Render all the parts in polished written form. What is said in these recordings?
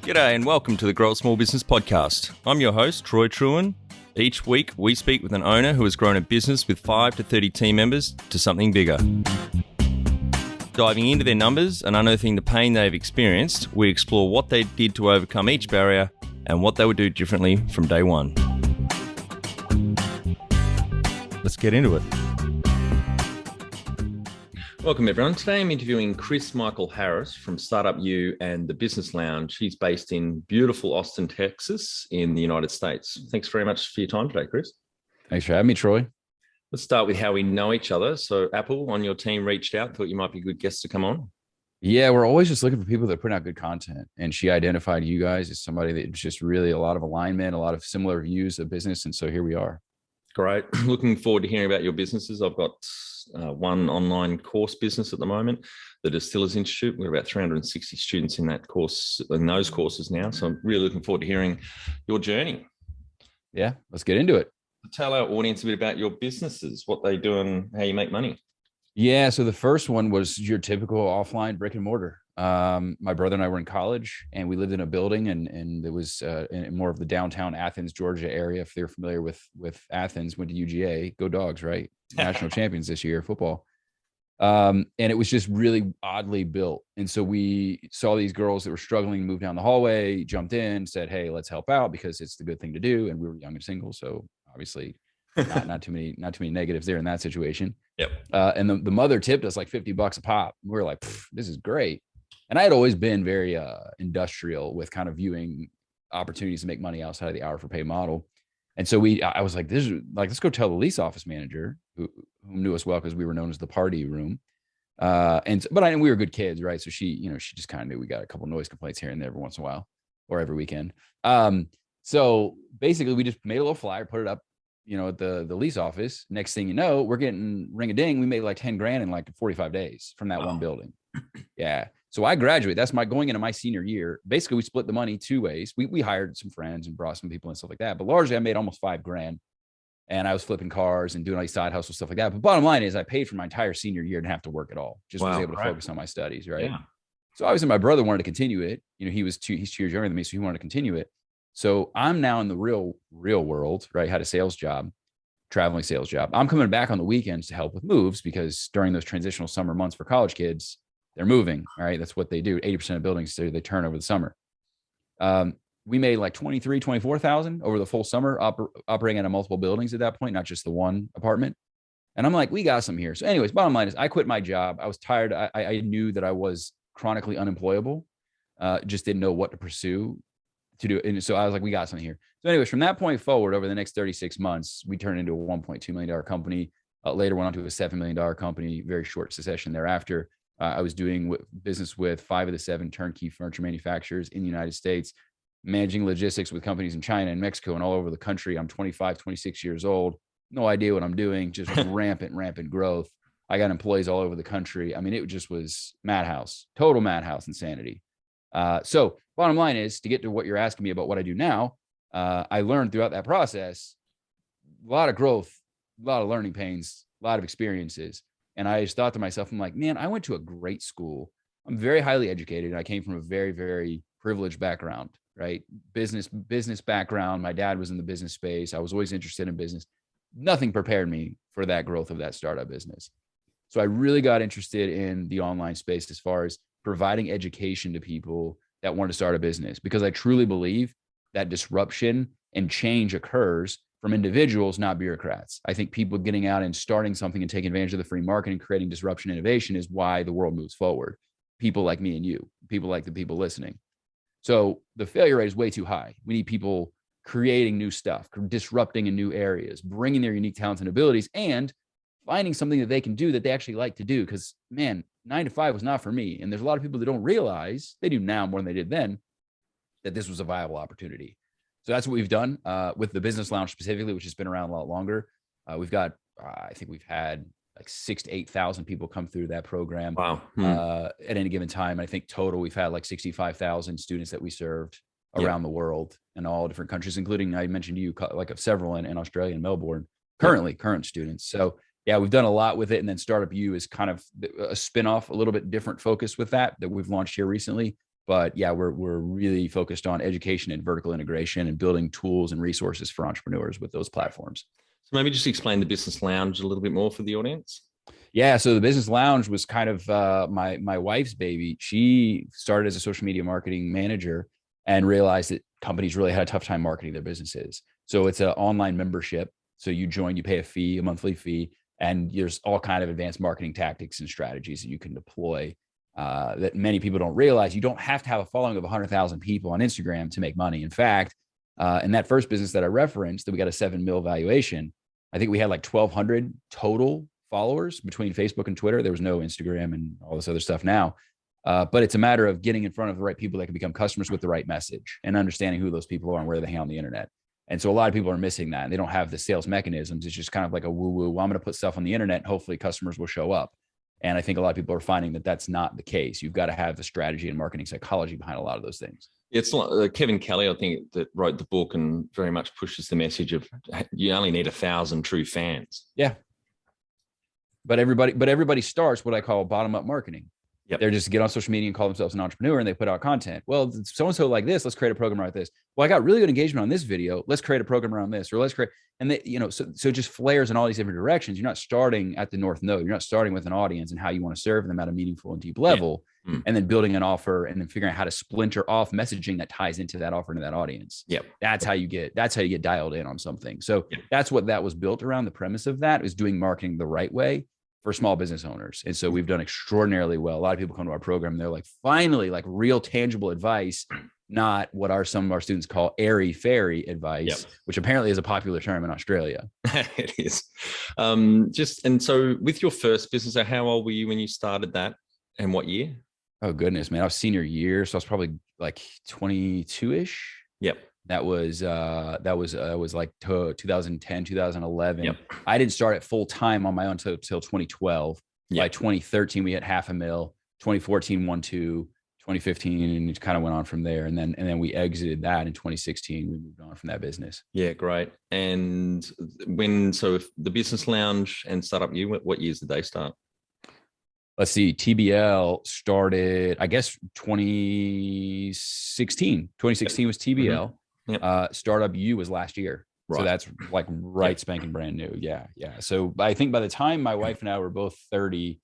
G'day and welcome to the Grow a Small Business Podcast. I'm your host, Troy Truen. Each week, we speak with an owner who has grown a business with 5 to 30 team members to something bigger. Diving into their numbers and unearthing the pain they've experienced, we explore what they did to overcome each barrier and what they would do differently from day one. Let's get into it. Welcome, everyone. Today I'm interviewing Chris Michael Harris from StartupU and the Business Lounge. He's based in beautiful Austin, Texas in the United States. Thanks very much for your time today, Chris. Thanks for having me, Troy. Let's start with how we know each other. So Apple on your team reached out, thought you might be a good guest to come on. Yeah, we're always just looking for people that put out good content. And she identified you guys as somebody that was just really a lot of alignment, a lot of similar views of business. And so here we are. Great. Looking forward to hearing about your businesses. I've got one online course business at the moment, the Distillers Institute. We're about 360 students in that course, in those courses now. So I'm really looking forward to hearing your journey. Yeah, let's get into it. Tell our audience a bit about your businesses, what they do and how you make money. Yeah, so the first one was your typical offline brick and mortar. My brother and I were in college and we lived in a building and it was in more of the downtown Athens, Georgia area. If they're familiar with Athens, went to UGA, go Dogs, right? National champions this year, football. And it was just really oddly built. And so we saw these girls that were struggling to move down the hallway, jumped in, said, hey, let's help out because it's the good thing to do. And we were young and single. So obviously not too many negatives there in that situation. Yep. And the mother tipped us like $50 a pop. We were like, this is great. And I had always been very industrial with kind of viewing opportunities to make money outside of the hour for pay model. And so I was like, let's go tell the lease office manager who knew us well because we were known as the party room. But we were good kids, right? So she just kind of knew we got a couple noise complaints here and there every once in a while or every weekend. So basically we just made a little flyer, put it up, at the lease office. Next thing you know, we're getting ring-a-ding. We made like 10 grand in like 45 days from that one building. Yeah. So I graduated. That's going into my senior year. Basically, we split the money two ways. We hired some friends and brought some people and stuff like that. But largely, I made almost 5 grand. And I was flipping cars and doing like side hustle stuff like that. But bottom line is I paid for my entire senior year and didn't have to work at all. Just was able to focus on my studies, right? Yeah. So obviously my brother wanted to continue it. He's 2 years younger than me, so he wanted to continue it. So I'm now in the real world, right? Had a sales job, traveling sales job. I'm coming back on the weekends to help with moves because during those transitional summer months for college kids, they're moving, right? That's what they do. 80% of buildings, they turn over the summer. We made like 24,000 over the full summer operating out of multiple buildings at that point, not just the one apartment. And I'm like, we got some here. So anyways, bottom line is I quit my job. I was tired. I knew that I was chronically unemployable. Just didn't know what to pursue to do. And so I was like, we got something here. So anyways, from that point forward, over the next 36 months, we turned into a $1.2 million company. Later went on to a $7 million company, very short succession thereafter. I was doing business with 5 of the 7 turnkey furniture manufacturers in the United States, managing logistics with companies in China and Mexico and all over the country. I'm 25, 26 years old. No idea what I'm doing, just rampant growth. I got employees all over the country. I mean, it just was madhouse, total madhouse insanity. So bottom line is, to get to what you're asking me about what I do now, I learned throughout that process, a lot of growth, a lot of learning pains, a lot of experiences. And I just thought to myself, I'm like, man, I went to a great school. I'm very highly educated. And I came from a very, very privileged background, right? Business background. My dad was in the business space. I was always interested in business. Nothing prepared me for that growth of that startup business. So I really got interested in the online space as far as providing education to people that want to start a business, because I truly believe that disruption and change occurs from individuals, not bureaucrats. I think people getting out and starting something and taking advantage of the free market and creating disruption innovation is why the world moves forward. People like me and you, people like the people listening. So the failure rate is way too high. We need people creating new stuff, disrupting in new areas, bringing their unique talents and abilities, and finding something that they can do that they actually like to do. Because, man, 9 to 5 was not for me. And there's a lot of people that don't realize, they do now more than they did then, that this was a viable opportunity. So that's what we've done with the Business Lounge specifically, which has been around a lot longer. We've got, I think we've had like 6,000 to 8,000 people come through that program. Wow. At any given time. I think total we've had like 65,000 students that we served around the world in all different countries, including, I mentioned to you, like several in Australia and Melbourne, current students. So yeah, we've done a lot with it. And then StartupU is kind of a spinoff, a little bit different focus with that we've launched here recently. But yeah, we're really focused on education and vertical integration and building tools and resources for entrepreneurs with those platforms. So maybe just explain the business lounge a little bit more for the audience. Yeah, so the business lounge was kind of my wife's baby. She started as a social media marketing manager and realized that companies really had a tough time marketing their businesses. So it's an online membership. So you join, you pay a fee, a monthly fee, and there's all kind of advanced marketing tactics and strategies that you can deploy that many people don't realize. You don't have to have a following of 100,000 people on Instagram to make money. In fact, in that first business that I referenced, that we got a 7 mil valuation, I think we had like 1,200 total followers between Facebook and Twitter. There was no Instagram and all this other stuff now. But it's a matter of getting in front of the right people that can become customers with the right message and understanding who those people are and where they hang on the internet. And so a lot of people are missing that. And they don't have the sales mechanisms. It's just kind of like a woo-woo. Well, I'm going to put stuff on the internet and hopefully customers will show up. And I think a lot of people are finding that that's not the case. You've got to have the strategy and marketing psychology behind a lot of those things. It's like Kevin Kelly, I think, that wrote the book and very much pushes the message of you only need 1,000 true fans. Yeah. But everybody starts what I call bottom-up marketing. Yep. They're just get on social media and call themselves an entrepreneur and they put out content. Well, so-and-so like this, let's create a program like this. Well, I got really good engagement on this video. Let's create a program around this, or let's create, and they, so it just flares in all these different directions. You're not starting at the North Node. You're not starting with an audience and how you want to serve them at a meaningful and deep level, and then building an offer and then figuring out how to splinter off messaging that ties into that offer to that audience. Yeah. That's how you get dialed in on something. So that's what that was built around. The premise of that is doing marketing the right way for small business owners. And so we've done extraordinarily well. A lot of people come to our program. They're like, finally, like real tangible advice, not what some of our students call airy fairy advice, which apparently is a popular term in Australia. It is. And so with your first business, how old were you when you started that and what year? Oh goodness, man. I was senior year. So I was probably like 22-ish. Yep. That was like 2010, 2011. Yep. I didn't start it full time on my own till 2012. By 2013, we hit 500,000. 2014, 1.2. 2015, and it kind of went on from there. And then we exited that in 2016. We moved on from that business. Yeah, great. And so if the Business Lounge and StartupU, what years did they start? Let's see, TBL started, I guess, 2016. 2016 was TBL. Mm-hmm. Yep. StartupU was last year. Right. So that's like spanking brand new. Yeah. Yeah. So I think by the time my wife and I were both 30,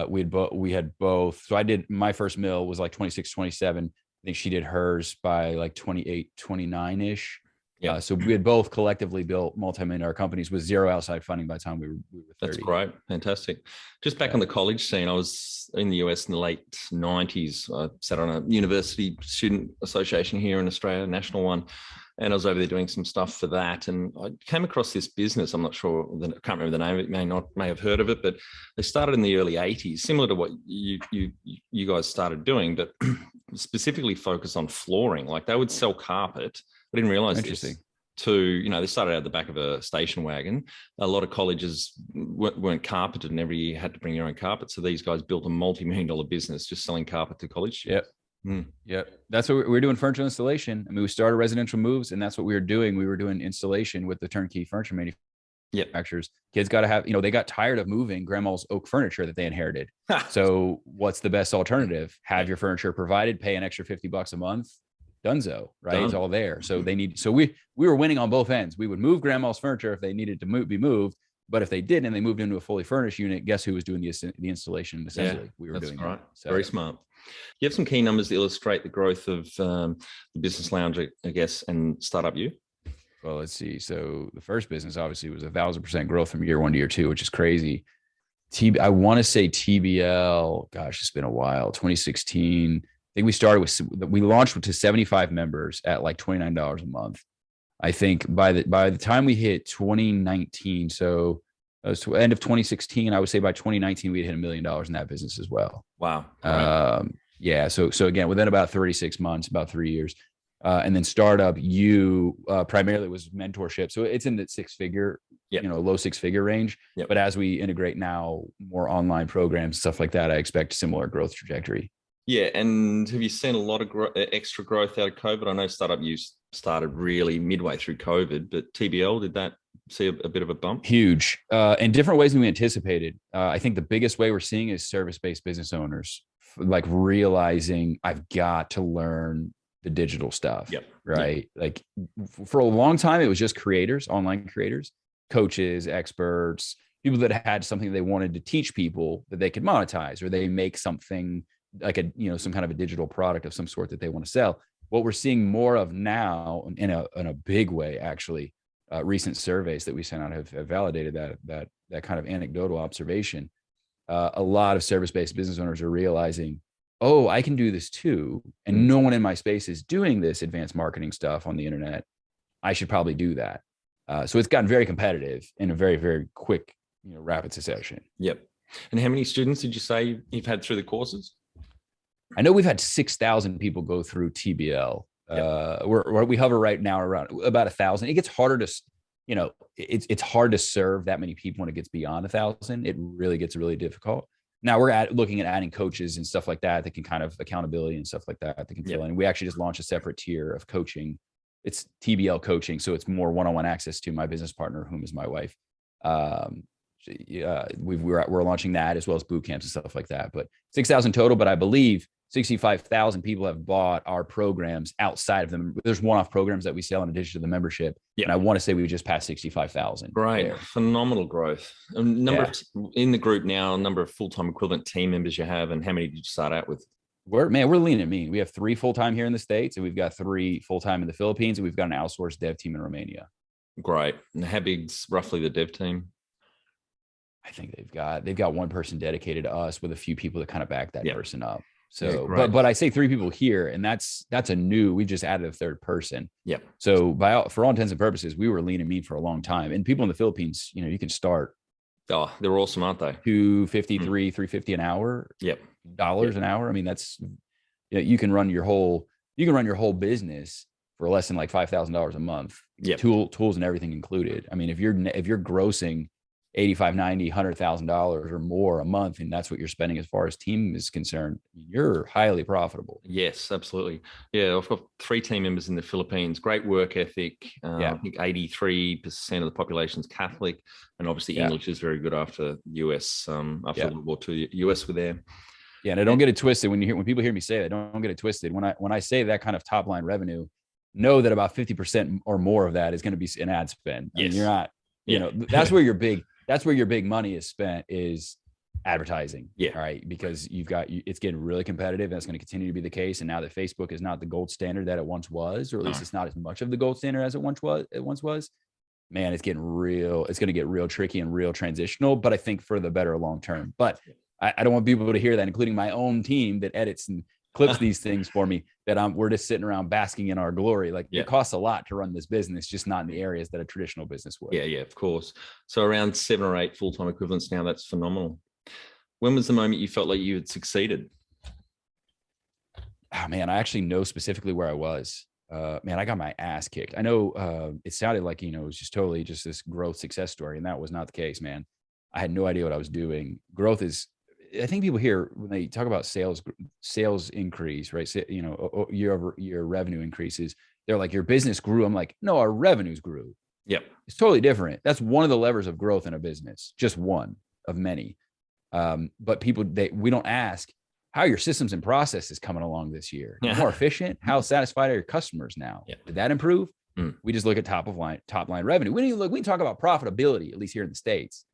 we had both. So I did, my first mill was like 26, 27. I think she did hers by like 28, 29 ish. Yeah. So we had both collectively built multi-million-dollar companies with zero outside funding by the time we were 30. That's great. Fantastic. Just back on the college scene, I was in the US in the late 90s. I sat on a university student association here in Australia, a national one. And I was over there doing some stuff for that. And I came across this business. I'm not sure, I can't remember the name of it, may have heard of it, but they started in the early 80s, similar to what you guys started doing, but specifically focused on flooring. Like they would sell carpet. I didn't realize this. They started out the back of a station wagon. A lot of colleges weren't carpeted and every year you had to bring your own carpet. So these guys built a multi-million-dollar business just selling carpet to college students. Yep. That's what we're doing, furniture installation. I mean, we started residential moves and that's what we were doing. We were doing installation with the turnkey furniture manufacturers. Kids got to have, they got tired of moving grandma's oak furniture that they inherited. So what's the best alternative? Have your furniture provided, pay an extra $50 a month. Dunzo, right? Done. It's all there. So we were winning on both ends. We would move grandma's furniture if they needed to be moved, but if they didn't and they moved into a fully furnished unit, guess who was doing the installation and assembly? Yeah, we were doing right. that. So, very smart. You have some key numbers to illustrate the growth of the Business Lounge, I guess, and StartupU. Well, let's see. So the first business obviously was 1,000% growth from year 1 to year 2, which is crazy. I want to say TBL. Gosh, it's been a while. 2016. I think we launched to 75 members at like $29 a month. I think by the time we hit 2019, so it was end of 2016, I would say by 2019 we had hit $1 million in that business as well. Wow. Yeah. So again, within about 36 months, about 3 years, and then StartupU primarily was mentorship. So it's in the low 6-figure range. Yep. But as we integrate now more online programs, stuff like that, I expect similar growth trajectory. Yeah, and have you seen a lot of extra growth out of COVID? I know StartupU started really midway through COVID, but TBL, did that see a bit of a bump? Huge, in different ways than we anticipated. I think the biggest way we're seeing is service-based business owners. like realizing I've got to learn the digital stuff. Yep. Right. Yep. Like for a long time, it was just creators, online creators, coaches, experts, people that had something they wanted to teach people that they could monetize, or they make something like some kind of a digital product of some sort that they want to sell. What we're seeing more of now in a big way, actually, recent surveys that we sent out have validated that kind of anecdotal observation. A lot of service-based business owners are realizing, oh, I can do this too. And no one in my space is doing this advanced marketing stuff on the internet. I should probably do that. So it's gotten very competitive in a very, very quick, rapid succession. Yep. And how many students did you say you've had through the courses? I know we've had 6,000 people go through TBL. Yep. We hover right now around about 1,000. It gets harder to, it's hard to serve that many people when it gets beyond 1,000. It really gets really difficult. Now we're looking at adding coaches and stuff like that can kind of accountability and stuff like that can fill in. We actually just launched a separate tier of coaching. It's TBL coaching, so it's more one-on-one access to my business partner, whom is my wife. We're launching that, as well as boot camps and stuff like that. But 6,000 total, but I believe 65,000 people have bought our programs outside of them. There's one-off programs that we sell in addition to the membership. Yeah. And I want to say we just passed 65,000. Great. There. Phenomenal growth. In the group now, number of full-time equivalent team members you have, and how many did you start out with? We're lean and mean. We have 3 full-time here in the States, and we've got 3 full-time in the Philippines, and we've got an outsourced dev team in Romania. Great. And how big's roughly the dev team? I think they've got one person dedicated to us with a few people that kind of back that person up. So, but I say 3 people here, and that's we just added a 3rd person. Yep. So for all intents and purposes, we were lean and mean for a long time. And people in the Philippines, you can start. Oh, they're awesome, aren't they? $253, $350 an hour. Yep. Dollars an hour. I mean, that's, you can run your whole business for less than like $5,000 a month. Yep. Tools and everything included. I mean, if you're grossing $85,000, $90,000, $100,000 or more a month, and that's what you're spending as far as team is concerned, you're highly profitable. Yes, absolutely. Yeah, I've got 3 team members in the Philippines. Great work ethic. I think 83% of the population is Catholic, and obviously English is very good after US. After World War II, US were there. Yeah, and I don't get it twisted when people hear me say that. Don't get it twisted. When I say that kind of top line revenue, know that about 50% or more of that is going to be an ad spend. Yes. I mean, you're not. That's where your big money is spent, is advertising. Yeah. All right. Because it's getting really competitive, and it's going to continue to be the case. And now that Facebook is not the gold standard that it once was, or at least it's not as much of the gold standard as it once was, man, it's getting real. It's going to get real tricky and real transitional, but I think for the better long term. But I don't want people to hear that, including my own team that edits and clips these things for me, that we're just sitting around basking in our glory. Like it costs a lot to run this business, just not in the areas that a traditional business would. Yeah, of course. So around 7 or 8 full-time equivalents now. That's phenomenal. When was the moment you felt like you had succeeded? Oh man, I actually know specifically where I was. Man, I got my ass kicked. I know it sounded like, it was just totally just this growth success story. And that was not the case, man. I had no idea what I was doing. Growth is, I think people hear when they talk about sales increase, right? Year over year revenue increases. They're like, your business grew. I'm like, no, our revenues grew. Yep. It's totally different. That's one of the levers of growth in a business, just one of many. But we don't ask how your systems and processes coming along this year. More efficient. How satisfied are your customers now? Yep. Did that improve? We just look at top line revenue. We can talk about profitability, at least here in the States.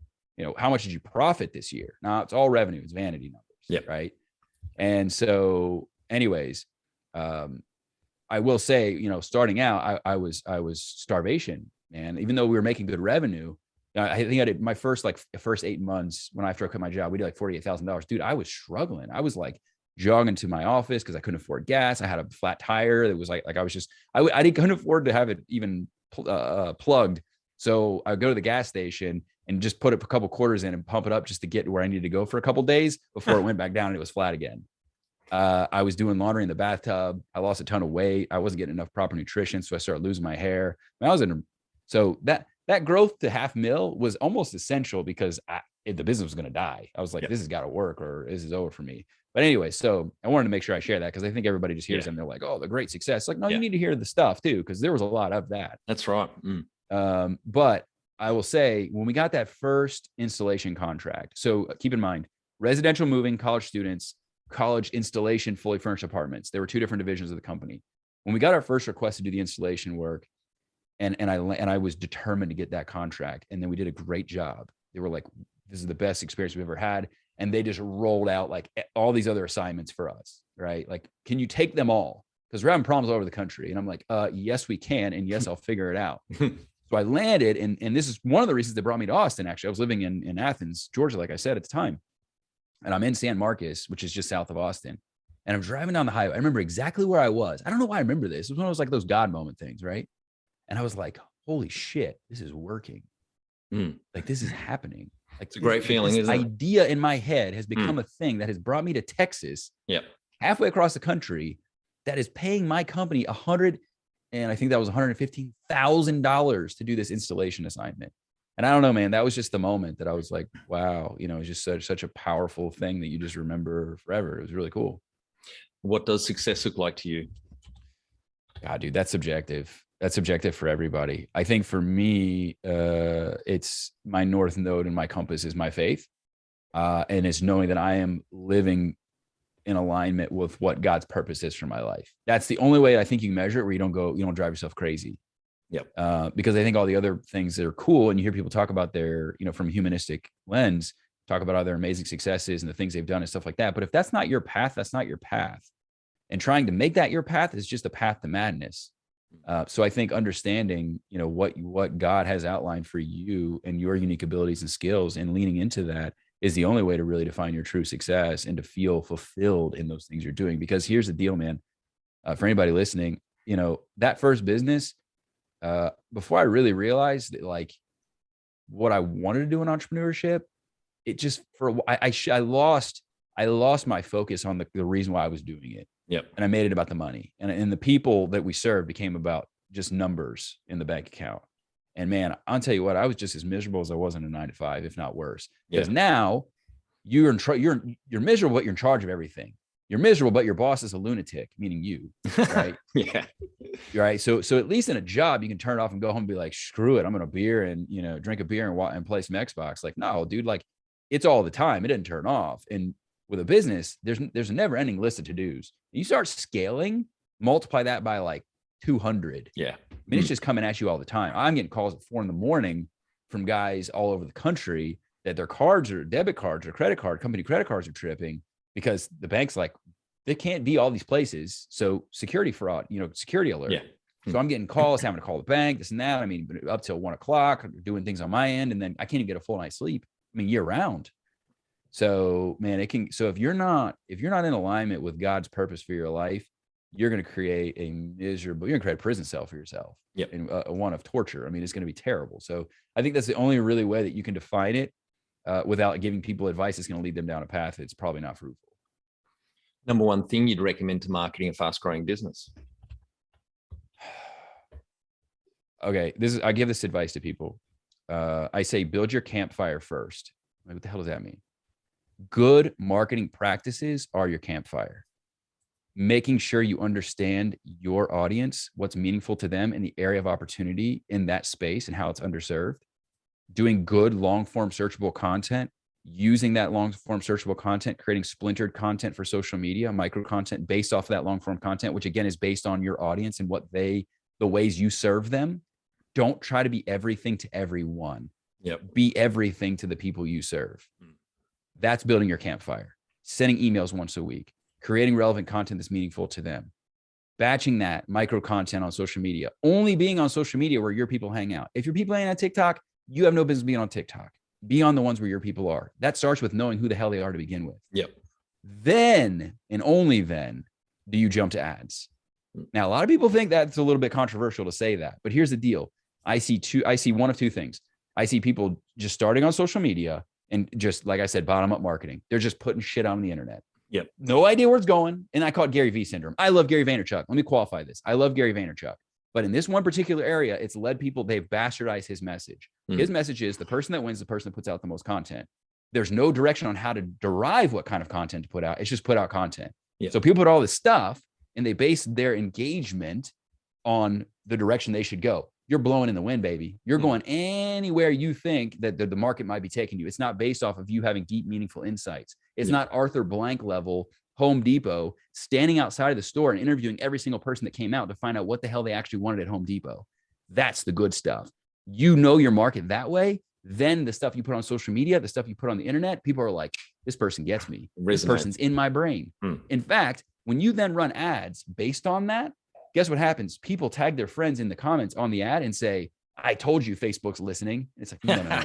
How much did you profit this year? No, it's all revenue. It's vanity numbers. Yep. Right. And so anyways, I will say, starting out, I was starvation, man. Even though we were making good revenue, I think I did my first 8 months after I quit my job, we did like $48,000. Dude, I was struggling. I was like jogging to my office because I couldn't afford gas. I had a flat tire. It was like I was just, I couldn't afford to have it even plugged. So I would go to the gas station and just put a couple quarters in and pump it up just to get where I needed to go for a couple days before it went back down and it was flat again. I was doing laundry in the bathtub. I lost a ton of weight. I wasn't getting enough proper nutrition. So I started losing my hair. So that growth to $500,000 was almost essential because the business was going to die. I was like, this has got to work or this is over for me. But anyway, so I wanted to make sure I share that because I think everybody just hears them. They're like, oh, the great success. Like, no, you need to hear the stuff too, because there was a lot of that. That's right. But I will say when we got that first installation contract, so keep in mind, residential moving, college students, college installation, fully furnished apartments. There were two different divisions of the company. When we got our first request to do the installation work, and I was determined to get that contract, and then we did a great job. They were like, this is the best experience we've ever had. And they just rolled out like all these other assignments for us, right? Like, can you take them all? Because we're having problems all over the country. And I'm like, yes, we can. And yes, I'll figure it out. So I landed, and this is one of the reasons that brought me to Austin. Actually, I was living in Athens, Georgia, like I said at the time. And I'm in San Marcos, which is just south of Austin. And I'm driving down the highway. I remember exactly where I was. I don't know why I remember this. It was one of those like those God moment things, right? And I was like, holy shit, this is working. Like, this is happening. Like, it's a great feeling, isn't it? Idea in my head has become a thing that has brought me to Texas, halfway across the country, that is paying my company $115,000 to do this installation assignment. And I don't know, man, that was just the moment that I was like, wow, you know, it's just such a powerful thing that you just remember forever. It was really cool. What does success look like to you? God, dude, that's subjective. That's subjective for everybody. I think for me, it's my north node and my compass is my faith. And it's knowing that I am living in alignment with what God's purpose is for my life. That's the only way I think you can measure it, where you don't drive yourself crazy. Because I think all the other things that are cool, and you hear people talk about their, you know, from a humanistic lens, talk about all their amazing successes and the things they've done and stuff like that. But if that's not your path, that's not your path. And trying to make that your path is just a path to madness. So I think understanding, you know, what God has outlined for you and your unique abilities and skills, and leaning into that is the only way to really define your true success and to feel fulfilled in those things you're doing. Because here's the deal, man. For anybody listening, you know, that first business, before I really realized that, like, what I wanted to do in entrepreneurship, it just, I lost my focus on the reason why I was doing it. And I made it about the money, and the people that we served became about just numbers in the bank account. And man, I'll tell you what, I was just as miserable as I was in a 9-to-5, if not worse. Because now you're miserable, but you're in charge of everything. You're miserable, but your boss is a lunatic, meaning you, right? Right. So at least in a job, you can turn it off and go home and be like, screw it, I'm gonna beer and, you know, drink a beer and play some Xbox. Like, no, dude, like, it's all the time. It didn't turn off. And with a business, there's a never ending list of to-dos. You start scaling, multiply that by like 200. I mean, it's just coming at you all the time. I'm getting calls at 4 a.m. from guys all over the country that their cards or debit cards or company credit cards are tripping because the bank's like, they can't be all these places. So security fraud, you know, security alert. So I'm getting calls, having to call the bank, this and that. I mean, up till 1 o'clock, doing things on my end. And then I can't even get a full night's sleep. I mean, year round. So man, so if you're not in alignment with God's purpose for your life, you're going to create you're going to create a prison cell for yourself. And one of torture. I mean, it's going to be terrible. So I think that's the only really way that you can define it without giving people advice that's going to lead them down a path that's probably not fruitful. Number one thing you'd recommend to marketing a fast growing business? Okay. I give this advice to people. I say, build your campfire first. Like, what the hell does that mean? Good marketing practices are your campfire. Making sure you understand your audience, what's meaningful to them in the area of opportunity in that space and how it's underserved. Doing good long-form searchable content, using that long-form searchable content, creating splintered content for social media, micro content based off of that long-form content, which again is based on your audience and the ways you serve them. Don't try to be everything to everyone. Be everything to the people you serve. That's building your campfire. Sending emails once a week, creating relevant content that's meaningful to them, batching that micro content on social media, only being on social media where your people hang out. If your people hang on TikTok, you have no business being on TikTok. Be on the ones where your people are. That starts with knowing who the hell they are to begin with. Then, and only then, do you jump to ads. Now, a lot of people think that's a little bit controversial to say that, but here's the deal. I see one of two things. I see people just starting on social media and just, like I said, bottom up marketing. They're just putting shit on the internet. No idea where it's going. And I call it Gary V syndrome. I love Gary Vaynerchuk. Let me qualify this. I love Gary Vaynerchuk. But in this one particular area, it's led people, they've bastardized his message. His message is the person that wins, the person that puts out the most content. There's no direction on how to derive what kind of content to put out. It's just put out content. So people put all this stuff and they base their engagement on the direction they should go. You're blowing in the wind, baby. You're going anywhere you think that the market might be taking you. It's not based off of you having deep, meaningful insights. It's not Arthur Blank level Home Depot, standing outside of the store and interviewing every single person that came out to find out what the hell they actually wanted at Home Depot. That's the good stuff. You know your market that way. Then the stuff you put on social media, the stuff you put on the internet, people are like, this person gets me. This person's in my brain. In fact, when you then run ads based on that, guess what happens? People tag their friends in the comments on the ad and say, I told you Facebook's listening. It's like, no.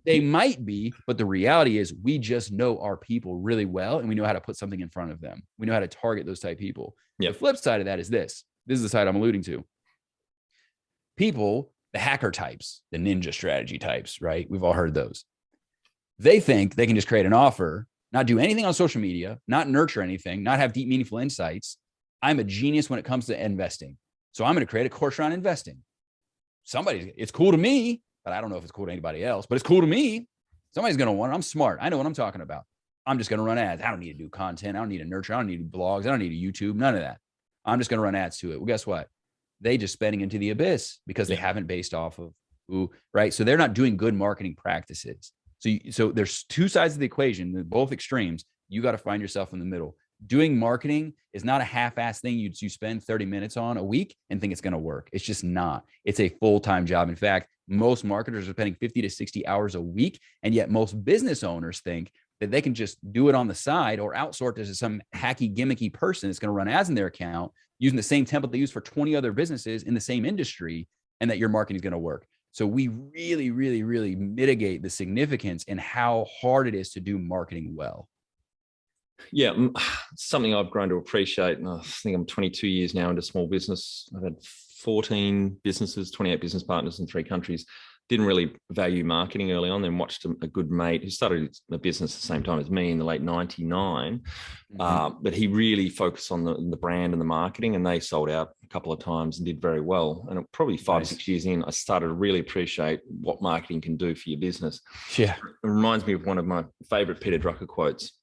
They might be, but the reality is we just know our people really well and we know how to put something in front of them. We know how to target those type of people. Yep. The flip side of that is this. This is the side I'm alluding to. People, the hacker types, the ninja strategy types, right? We've all heard those. They think they can just create an offer, not do anything on social media, not nurture anything, not have deep, meaningful insights. I'm a genius when it comes to investing. So I'm going to create a course around investing. It's cool to me, but I don't know if it's cool to anybody else, but it's cool to me. Somebody's going to want it. I'm smart. I know what I'm talking about. I'm just going to run ads. I don't need to do content. I don't need to nurture. I don't need to do blogs. I don't need a YouTube, none of that. I'm just going to run ads to it. Well, guess what? They just spending into the abyss because they haven't based off of right. So they're not doing good marketing practices. So there's two sides of the equation, both extremes. You got to find yourself in the middle. Doing marketing is not a half-ass thing you spend 30 minutes on a week and think it's going to work. It's just not. It's a full-time job. In fact, most marketers are spending 50 to 60 hours a week. And yet most business owners think that they can just do it on the side or outsource it to some hacky, gimmicky person that's going to run ads in their account using the same template they use for 20 other businesses in the same industry, and that your marketing is going to work. So we really, really, really mitigate the significance in how hard it is to do marketing well. Yeah, something I've grown to appreciate. And I think I'm 22 years now into small business. I've had 14 businesses, 28 business partners in 3 countries. Didn't really value marketing early on, then watched a good mate who started a business at the same time as me in the late 99. But he really focused on the brand and the marketing, and they sold out a couple of times and did very well. And probably 5 or 6 years in, I started to really appreciate what marketing can do for your business. Yeah. It reminds me of one of my favorite Peter Drucker quotes.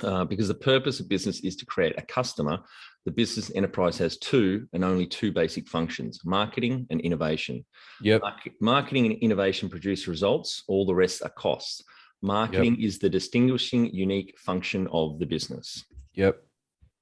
Because the purpose of business is to create a customer, the business enterprise has 2 and only 2 basic functions: marketing and innovation. Yep. Marketing and innovation produce results. All the rest are costs. Marketing is the distinguishing, unique function of the business. Yep.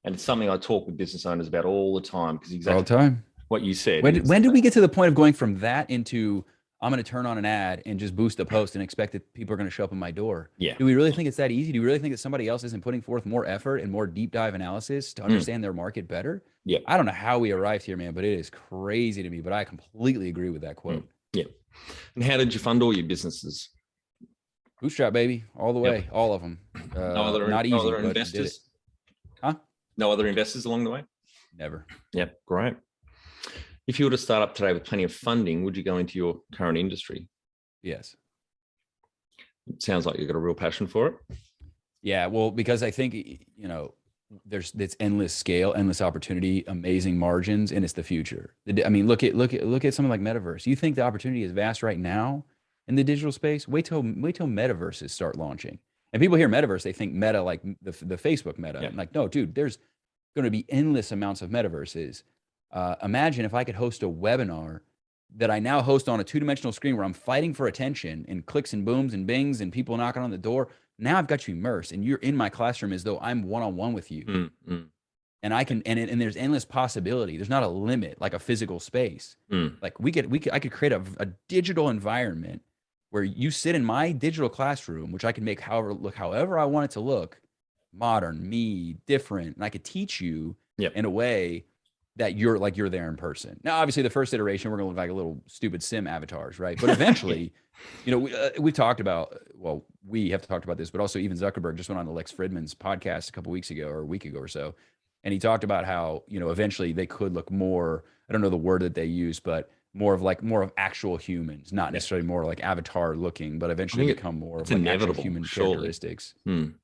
And it's something I talk with business owners about all the time, because exactly all the time. What you said. When did we get to the point of going from that into I'm going to turn on an ad and just boost a post and expect that people are going to show up in my door? Yeah. Do we really think it's that easy? Do we really think that somebody else isn't putting forth more effort and more deep dive analysis to understand their market better? Yeah. I don't know how we arrived here, man, but it is crazy to me. But I completely agree with that quote. Yeah. And how did you fund all your businesses? Bootstrap, baby, all the way, all of them. Not easy. No other investors? Huh? No other investors along the way? Never. Yep. Great. If you were to start up today with plenty of funding, would you go into your current industry? Yes. It sounds like you've got a real passion for it. Yeah, well, because I think, there's this endless scale, endless opportunity, amazing margins, and it's the future. I mean, look at something like metaverse. You think the opportunity is vast right now in the digital space? Wait till metaverses start launching. And people hear metaverse, they think meta like the Facebook meta. Yeah. Like, no, dude, there's going to be endless amounts of metaverses. Imagine if I could host a webinar that I now host on a 2-dimensional screen where I'm fighting for attention and clicks and booms and bings and people knocking on the door. Now I've got you immersed and you're in my classroom as though I'm one-on-one with you. And I can, and there's endless possibility. There's not a limit like a physical space. Like I could create a digital environment where you sit in my digital classroom, which I can make however I want it to look, modern, me, different. And I could teach you in a way that you're there in person. Now, obviously the first iteration, we're going to look like a little stupid sim avatars, right? But eventually, we've talked about, we have talked about this, but also even Zuckerberg just went on to Lex Fridman's podcast a couple weeks ago or a week ago or so. And he talked about how, eventually they could look more, I don't know the word that they use, but more of actual humans, not necessarily more like avatar looking, but eventually become more of like actual human characteristics,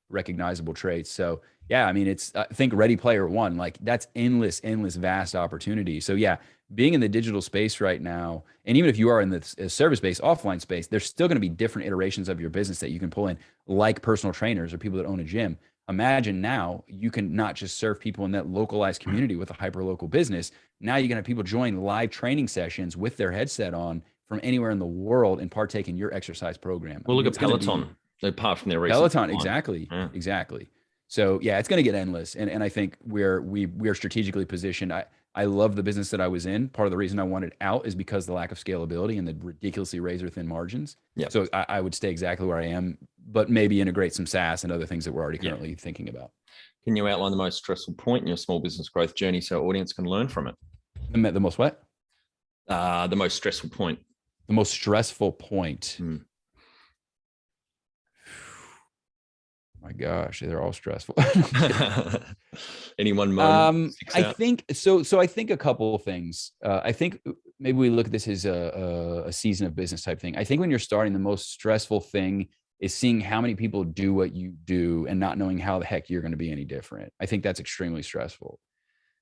recognizable traits. So yeah, I mean, think Ready Player One, like that's endless, vast opportunity. So yeah, being in the digital space right now, and even if you are in the service-based offline space, there's still going to be different iterations of your business that you can pull in, like personal trainers or people that own a gym. Imagine now you can not just serve people in that localized community with a hyper-local business. Now you're going to have people join live training sessions with their headset on from anywhere in the world and partake in your exercise program. Well, look at Peloton. Apart from their recent Peloton, exactly. So yeah, it's going to get endless. And I think we're strategically positioned. I love the business that I was in. Part of the reason I wanted out is because the lack of scalability and the ridiculously razor thin margins. Yeah. So I would stay exactly where I am, but maybe integrate some SaaS and other things that we're already currently thinking about. Can you outline the most stressful point in your small business growth journey so our audience can learn from it? The most what? The most stressful point. The most stressful point. My gosh, they're all stressful. Anyone moment I think so. So I think a couple of things. I think maybe we look at this as a season of business type thing. I think when you're starting, the most stressful thing is seeing how many people do what you do and not knowing how the heck you're going to be any different. I think that's extremely stressful.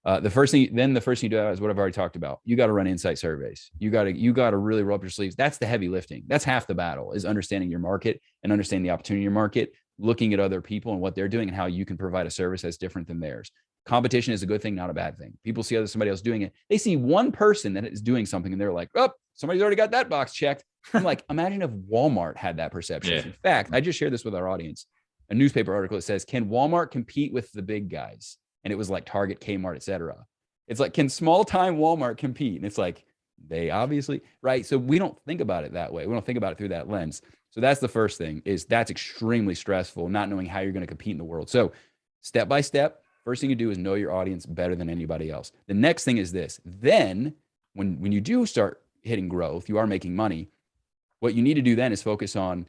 The first thing you do is what I've already talked about. You got to run insight surveys. You got to really roll up your sleeves. That's the heavy lifting. That's half the battle, is understanding your market and understanding the opportunity in your market, looking at other people and what they're doing and how you can provide a service that's different than theirs. Competition is a good thing, not a bad thing. People see somebody else doing it. They see one person that is doing something and they're like, oh, somebody's already got that box checked. I'm like, imagine if Walmart had that perception. Yeah. In fact, I just shared this with our audience, a newspaper article that says, can Walmart compete with the big guys? And it was like Target, Kmart, et cetera. It's like, can small time Walmart compete? And it's like, they obviously, right? So we don't think about it that way. We don't think about it through that lens. So that's the first thing, is that's extremely stressful, not knowing how you're going to compete in the world. So step by step, first thing you do is know your audience better than anybody else. The next thing is this. Then when you do start hitting growth, you are making money. What you need to do then is focus on,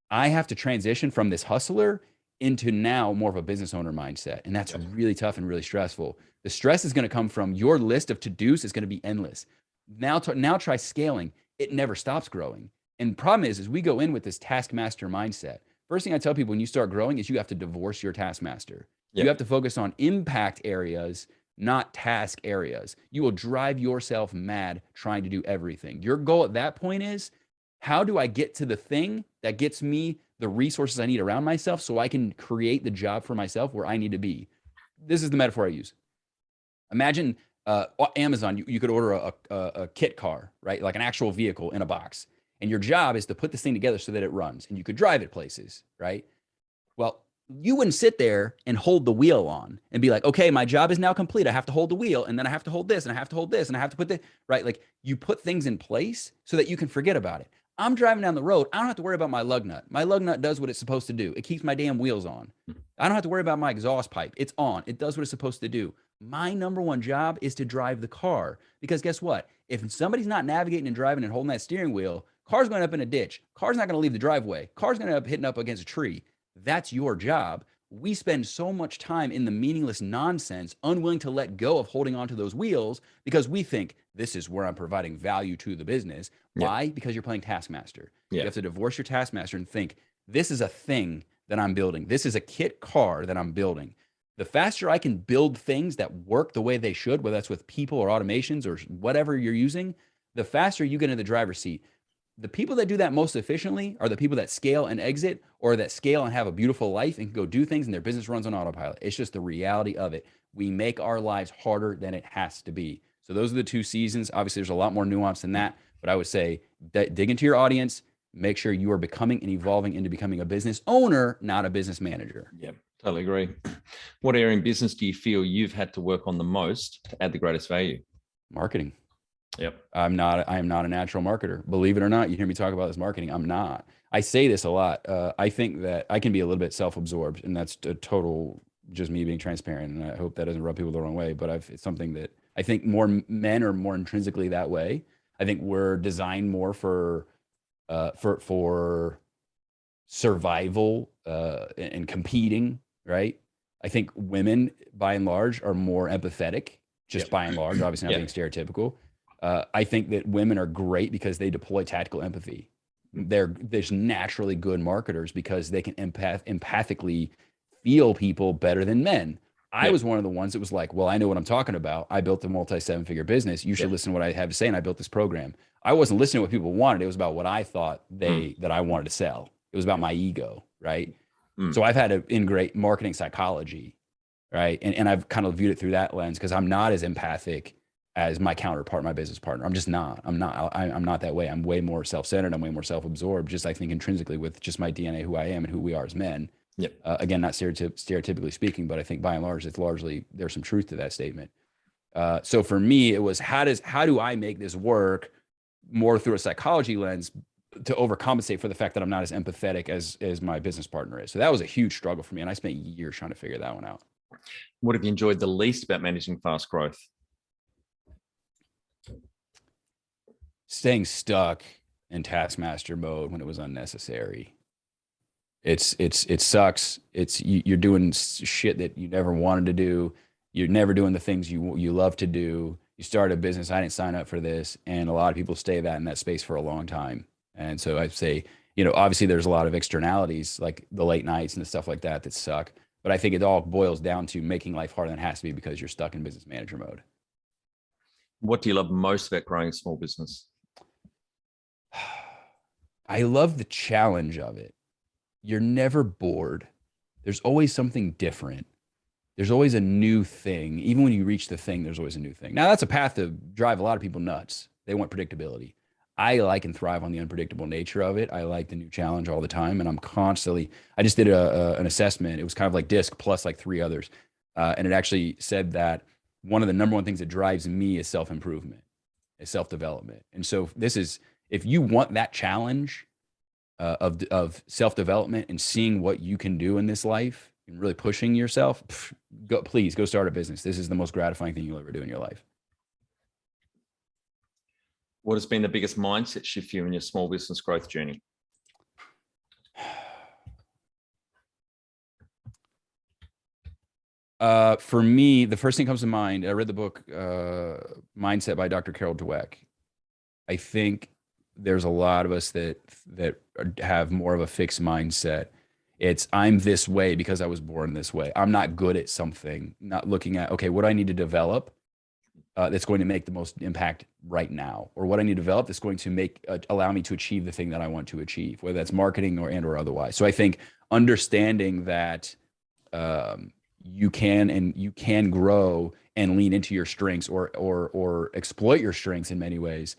I have to transition from this hustler into now more of a business owner mindset. And that's really tough and really stressful. The stress is going to come from your list of to-dos is going to be endless. Now try scaling. It never stops growing. And the problem is we go in with this taskmaster mindset. First thing I tell people when you start growing is you have to divorce your taskmaster. Yep. You have to focus on impact areas, not task areas. You will drive yourself mad trying to do everything. Your goal at that point is, how do I get to the thing that gets me the resources I need around myself so I can create the job for myself where I need to be? This is the metaphor I use. Imagine Amazon, you could order a kit car, right? Like an actual vehicle in a box. And your job is to put this thing together so that it runs and you could drive it places, right? Well, you wouldn't sit there and hold the wheel on and be like, okay, my job is now complete. I have to hold the wheel, and then I have to hold this, and I have to hold this, and I have to put this, right? Like, you put things in place so that you can forget about it. I'm driving down the road. I don't have to worry about my lug nut. My lug nut does what it's supposed to do. It keeps my damn wheels on. I don't have to worry about my exhaust pipe. It's on. It does what it's supposed to do. My number one job is to drive the car, because guess what? If somebody's not navigating and driving and holding that steering wheel, car's going up in a ditch. Car's not going to leave the driveway. Car's going to end up hitting up against a tree. That's your job. We spend so much time in the meaningless nonsense, unwilling to let go of holding onto those wheels because we think this is where I'm providing value to the business. Why? Because you're playing taskmaster. You have to divorce your taskmaster and think, this is a thing that I'm building. This is a kit car that I'm building. The faster I can build things that work the way they should, whether that's with people or automations or whatever you're using, the faster you get in the driver's seat. The people that do that most efficiently are the people that scale and exit, or that scale and have a beautiful life and can go do things and their business runs on autopilot. It's just the reality of it. We make our lives harder than it has to be. So those are the two seasons. Obviously, there's a lot more nuance than that, but I would say that dig into your audience, make sure you are becoming and evolving into becoming a business owner, not a business manager. Yeah, totally agree. What area in business do you feel you've had to work on the most to add the greatest value? Marketing. Yep. I am not a natural marketer. Believe it or not, you hear me talk about this marketing. I'm not. I say this a lot. I think that I can be a little bit self-absorbed, and that's a total just me being transparent. And I hope that doesn't rub people the wrong way, but it's something that I think more men are more intrinsically that way. I think we're designed more for survival and competing, right? I think women, by and large, are more empathetic, just by and large, obviously not being stereotypical. I think that women are great because they deploy tactical empathy. They're just naturally good marketers because they can empathically feel people better than men. I was one of the ones that was like, well, I know what I'm talking about. I built a multi-7-figure business. You should listen to what I have to say. And I built this program. I wasn't listening to what people wanted. It was about what I thought that I wanted to sell. It was about my ego, right? So I've had to integrate marketing psychology, right? And I've kind of viewed it through that lens because I'm not as empathic as my counterpart, my business partner. I'm just not. I'm not that way. I'm way more self-centered. I'm way more self-absorbed, just I think intrinsically with just my DNA, who I am and who we are as men. Yep. Again, not stereotypically speaking, but I think by and large, there's some truth to that statement. So for me, it was how do I make this work more through a psychology lens to overcompensate for the fact that I'm not as empathetic as my business partner is. So that was a huge struggle for me. And I spent years trying to figure that one out. What have you enjoyed the least about managing fast growth? Staying stuck in taskmaster mode when it was unnecessary. It sucks. You're doing shit that you never wanted to do. You're never doing the things you love to do. You start a business. I didn't sign up for this. And a lot of people stay in that space for a long time. And so I'd say, obviously there's a lot of externalities like the late nights and the stuff like that suck. But I think it all boils down to making life harder than it has to be because you're stuck in business manager mode. What do you love most about growing a small business? I love the challenge of it. You're never bored. There's always something different. There's always a new thing. Even when you reach the thing, there's always a new thing. Now, that's a path to drive a lot of people nuts. They want predictability. I like and thrive on the unpredictable nature of it. I like the new challenge all the time. And I just did an assessment. It was kind of like DISC plus like 3 others. And it actually said that one of the number one things that drives me is self-improvement, is self-development. And so if you want that challenge of self-development and seeing what you can do in this life and really pushing yourself, please go start a business. This is the most gratifying thing you'll ever do in your life. What has been the biggest mindset shift for you in your small business growth journey? For me, the first thing that comes to mind, I read the book Mindset by Dr. Carol Dweck. I think there's a lot of us that have more of a fixed mindset. It's I'm this way because I was born this way. I'm not good at something, not looking at, okay, what do I need to develop that's going to make the most impact right now? Or what I need to develop that's going to allow me to achieve the thing that I want to achieve, whether that's marketing or otherwise. So I think understanding that you can grow and lean into your strengths or exploit your strengths in many ways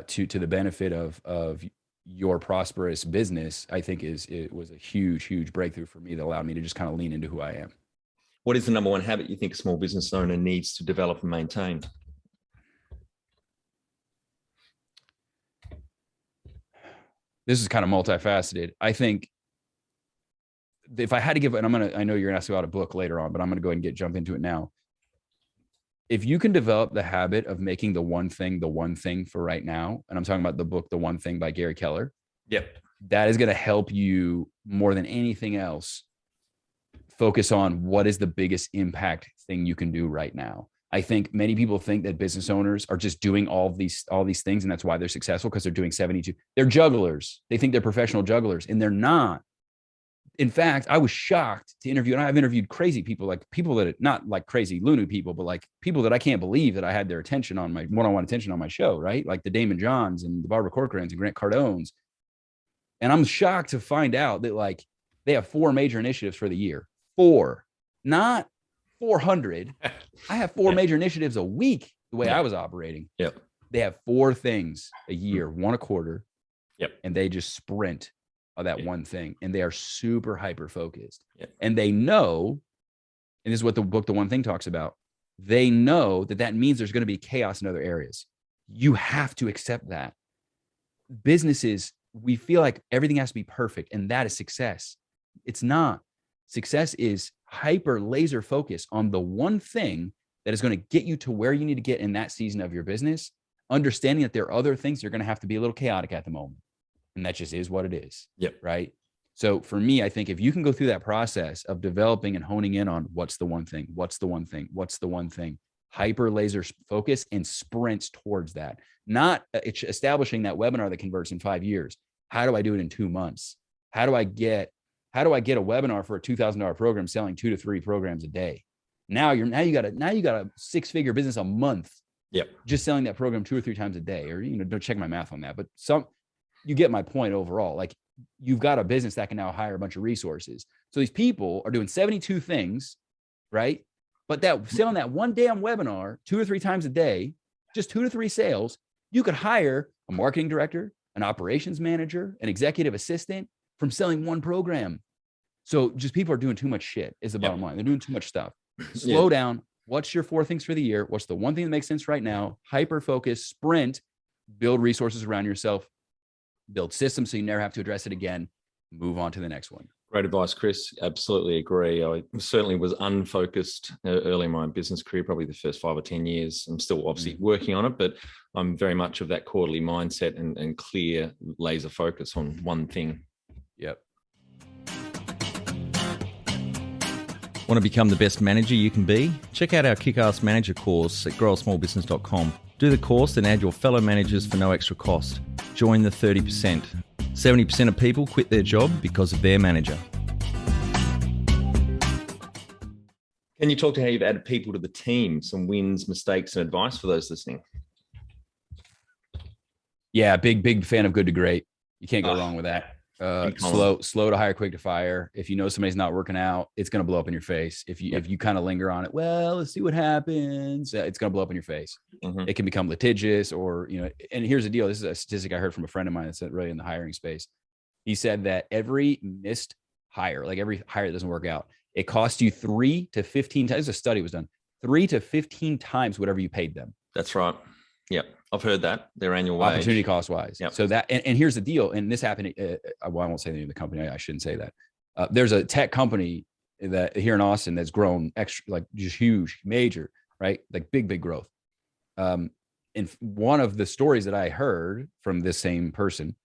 to the benefit of your prosperous business, I think it was a huge breakthrough for me that allowed me to just kind of lean into who I am. What is the number one habit you think a small business owner needs to develop and maintain? This is kind of multifaceted. I think if I had to give, and I know you're gonna ask about a book later on, but I'm gonna go ahead and jump into it now. If you can develop the habit of making the one thing for right now, and I'm talking about the book, The One Thing by Gary Keller. Yep. That is going to help you more than anything else focus on what is the biggest impact thing you can do right now. I think many people think that business owners are just doing all these things, and that's why they're successful, because they're doing 72. They're jugglers. They think they're professional jugglers, and they're not. In fact, I was shocked to interview, and I've interviewed crazy people, like people that not like crazy loony people, but like people that I can't believe that I had their attention on my one-on-one attention on my show, right? Like the Damon Johns and the Barbara Corcorans and Grant Cardones. And I'm shocked to find out that like they have 4 major initiatives for the year. 4, not 400. I have 4 major initiatives a week the way I was operating. Yep. They have 4 things a year, 1 a quarter. Yep. And they just sprint of that one thing. And they are super hyper focused. Yep. And they know, and this is what the book, The One Thing, talks about. They know that means there's going to be chaos in other areas. You have to accept that. Businesses, we feel like everything has to be perfect, and that is success. It's not. Success is hyper laser focus on the one thing that is going to get you to where you need to get in that season of your business, understanding that there are other things that are going to have to be a little chaotic at the moment. And that just is what it is. Yep. Right. So for me, I think if you can go through that process of developing and honing in on what's the one thing, hyper laser focus and sprints towards that, not establishing that webinar that converts in 5 years. How do I do it in 2 months? How do I get a webinar for a $2,000 program selling 2 to 3 programs a day? Now you got a 6-figure business a month. Yep. Just selling that program 2 or 3 times a day, or, don't check my math on that, but you get my point overall. Like, you've got a business that can now hire a bunch of resources. So these people are doing 72 things, right? But selling that one damn webinar 2 or 3 times a day, just 2 to 3 sales, you could hire a marketing director, an operations manager, an executive assistant from selling one program. So just people are doing too much shit is the bottom line. They're doing too much stuff. Slow down. What's your 4 things for the year? What's the one thing that makes sense right now? Hyper focus, sprint, build resources around yourself, build systems so you never have to address it again. Move on to the next one. Great advice, Chris. Absolutely agree. I certainly was unfocused early in my business career, probably the first 5 or 10 years. I'm still obviously working on it, but I'm very much of that quarterly mindset and clear laser focus on one thing. Yep. Want to become the best manager you can be? Check out our Kick-Ass Manager course at growasmallbusiness.com. Do the course and add your fellow managers for no extra cost. Join the 30%. 70% of people quit their job because of their manager. Can you talk to how you've added people to the team, some wins, mistakes, and advice for those listening? Yeah, big fan of good to great. You can't go wrong with that. Slow to hire, quick to fire. If you know somebody's not working out, it's going to blow up in your face. If you kind of linger on it, well, let's see what happens. It's going to blow up in your face. It can become litigious, or and here's the deal. This is a statistic I heard from a friend of mine that's really in the hiring space. He said that every missed hire, like every hire that doesn't work out, it costs you 3 to 15 times. A study was done, 3 to 15 times whatever you paid them. That's right. Yep. I've heard that, their annual wage. Opportunity cost wise. Yep. So that, and here's the deal. And this happened. Well, I won't say the name of the company. I shouldn't say that. There's a tech company that here in Austin that's grown extra, like just huge, major, right? Like big growth. And one of the stories that I heard from this same person,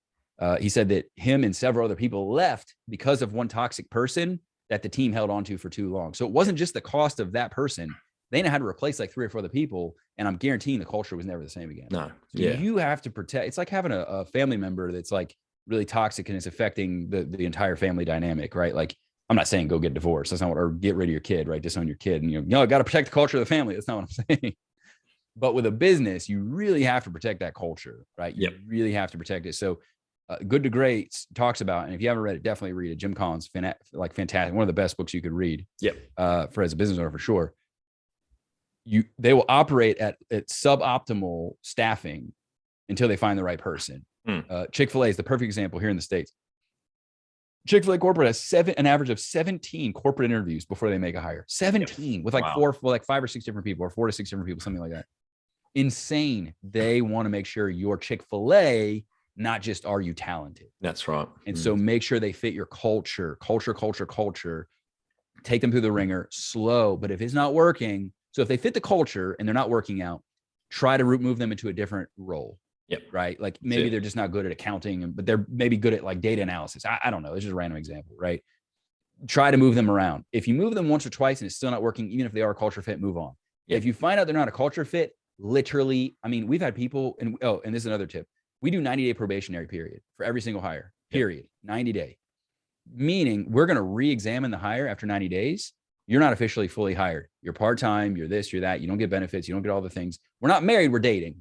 he said that him and several other people left because of one toxic person that the team held on to for too long. So it wasn't just the cost of that person. They had to replace like 3 or 4 other people, and I'm guaranteeing the culture was never the same again. No, you have to protect. It's like having a family member that's like really toxic and it's affecting the entire family dynamic, right? Like, I'm not saying go get divorced. That's not what, or get rid of your kid, right? Disown your kid, and got to protect the culture of the family. That's not what I'm saying. But with a business, you really have to protect that culture, right? You really have to protect it. So, Good to Great talks about, and if you haven't read it, definitely read it. Jim Collins, fantastic, one of the best books you could read. For as a business owner, for sure. They will operate at suboptimal staffing until they find the right person. Chick-fil-A is the perfect example here in the States. Chick-fil-A corporate has an average of 17 corporate interviews before they make a hire. 17 with like 5 or 6 different people, or 4 to 6 different people, something like that. Insane. They want to make sure you're Chick-fil-A, not just are you talented. That's right. And so make sure they fit your culture. Take them through the ringer, slow. But if it's not working, so if they fit the culture and they're not working out, try to move them into a different role. Right. Like maybe they're just not good at accounting, but they're maybe good at like data analysis. I don't know. It's just a random example, right? Try to move them around. If you move them once or twice and it's still not working, even if they are a culture fit, move on. If you find out they're not a culture fit, literally, I mean, we've had people, and this is another tip. We do 90-day probationary period for every single hire, period. 90-day. Meaning we're going to re-examine the hire after 90 days. You're not officially fully hired. You're part-time, you're this, you're that. You don't get benefits. You don't get all the things. We're not married, we're dating.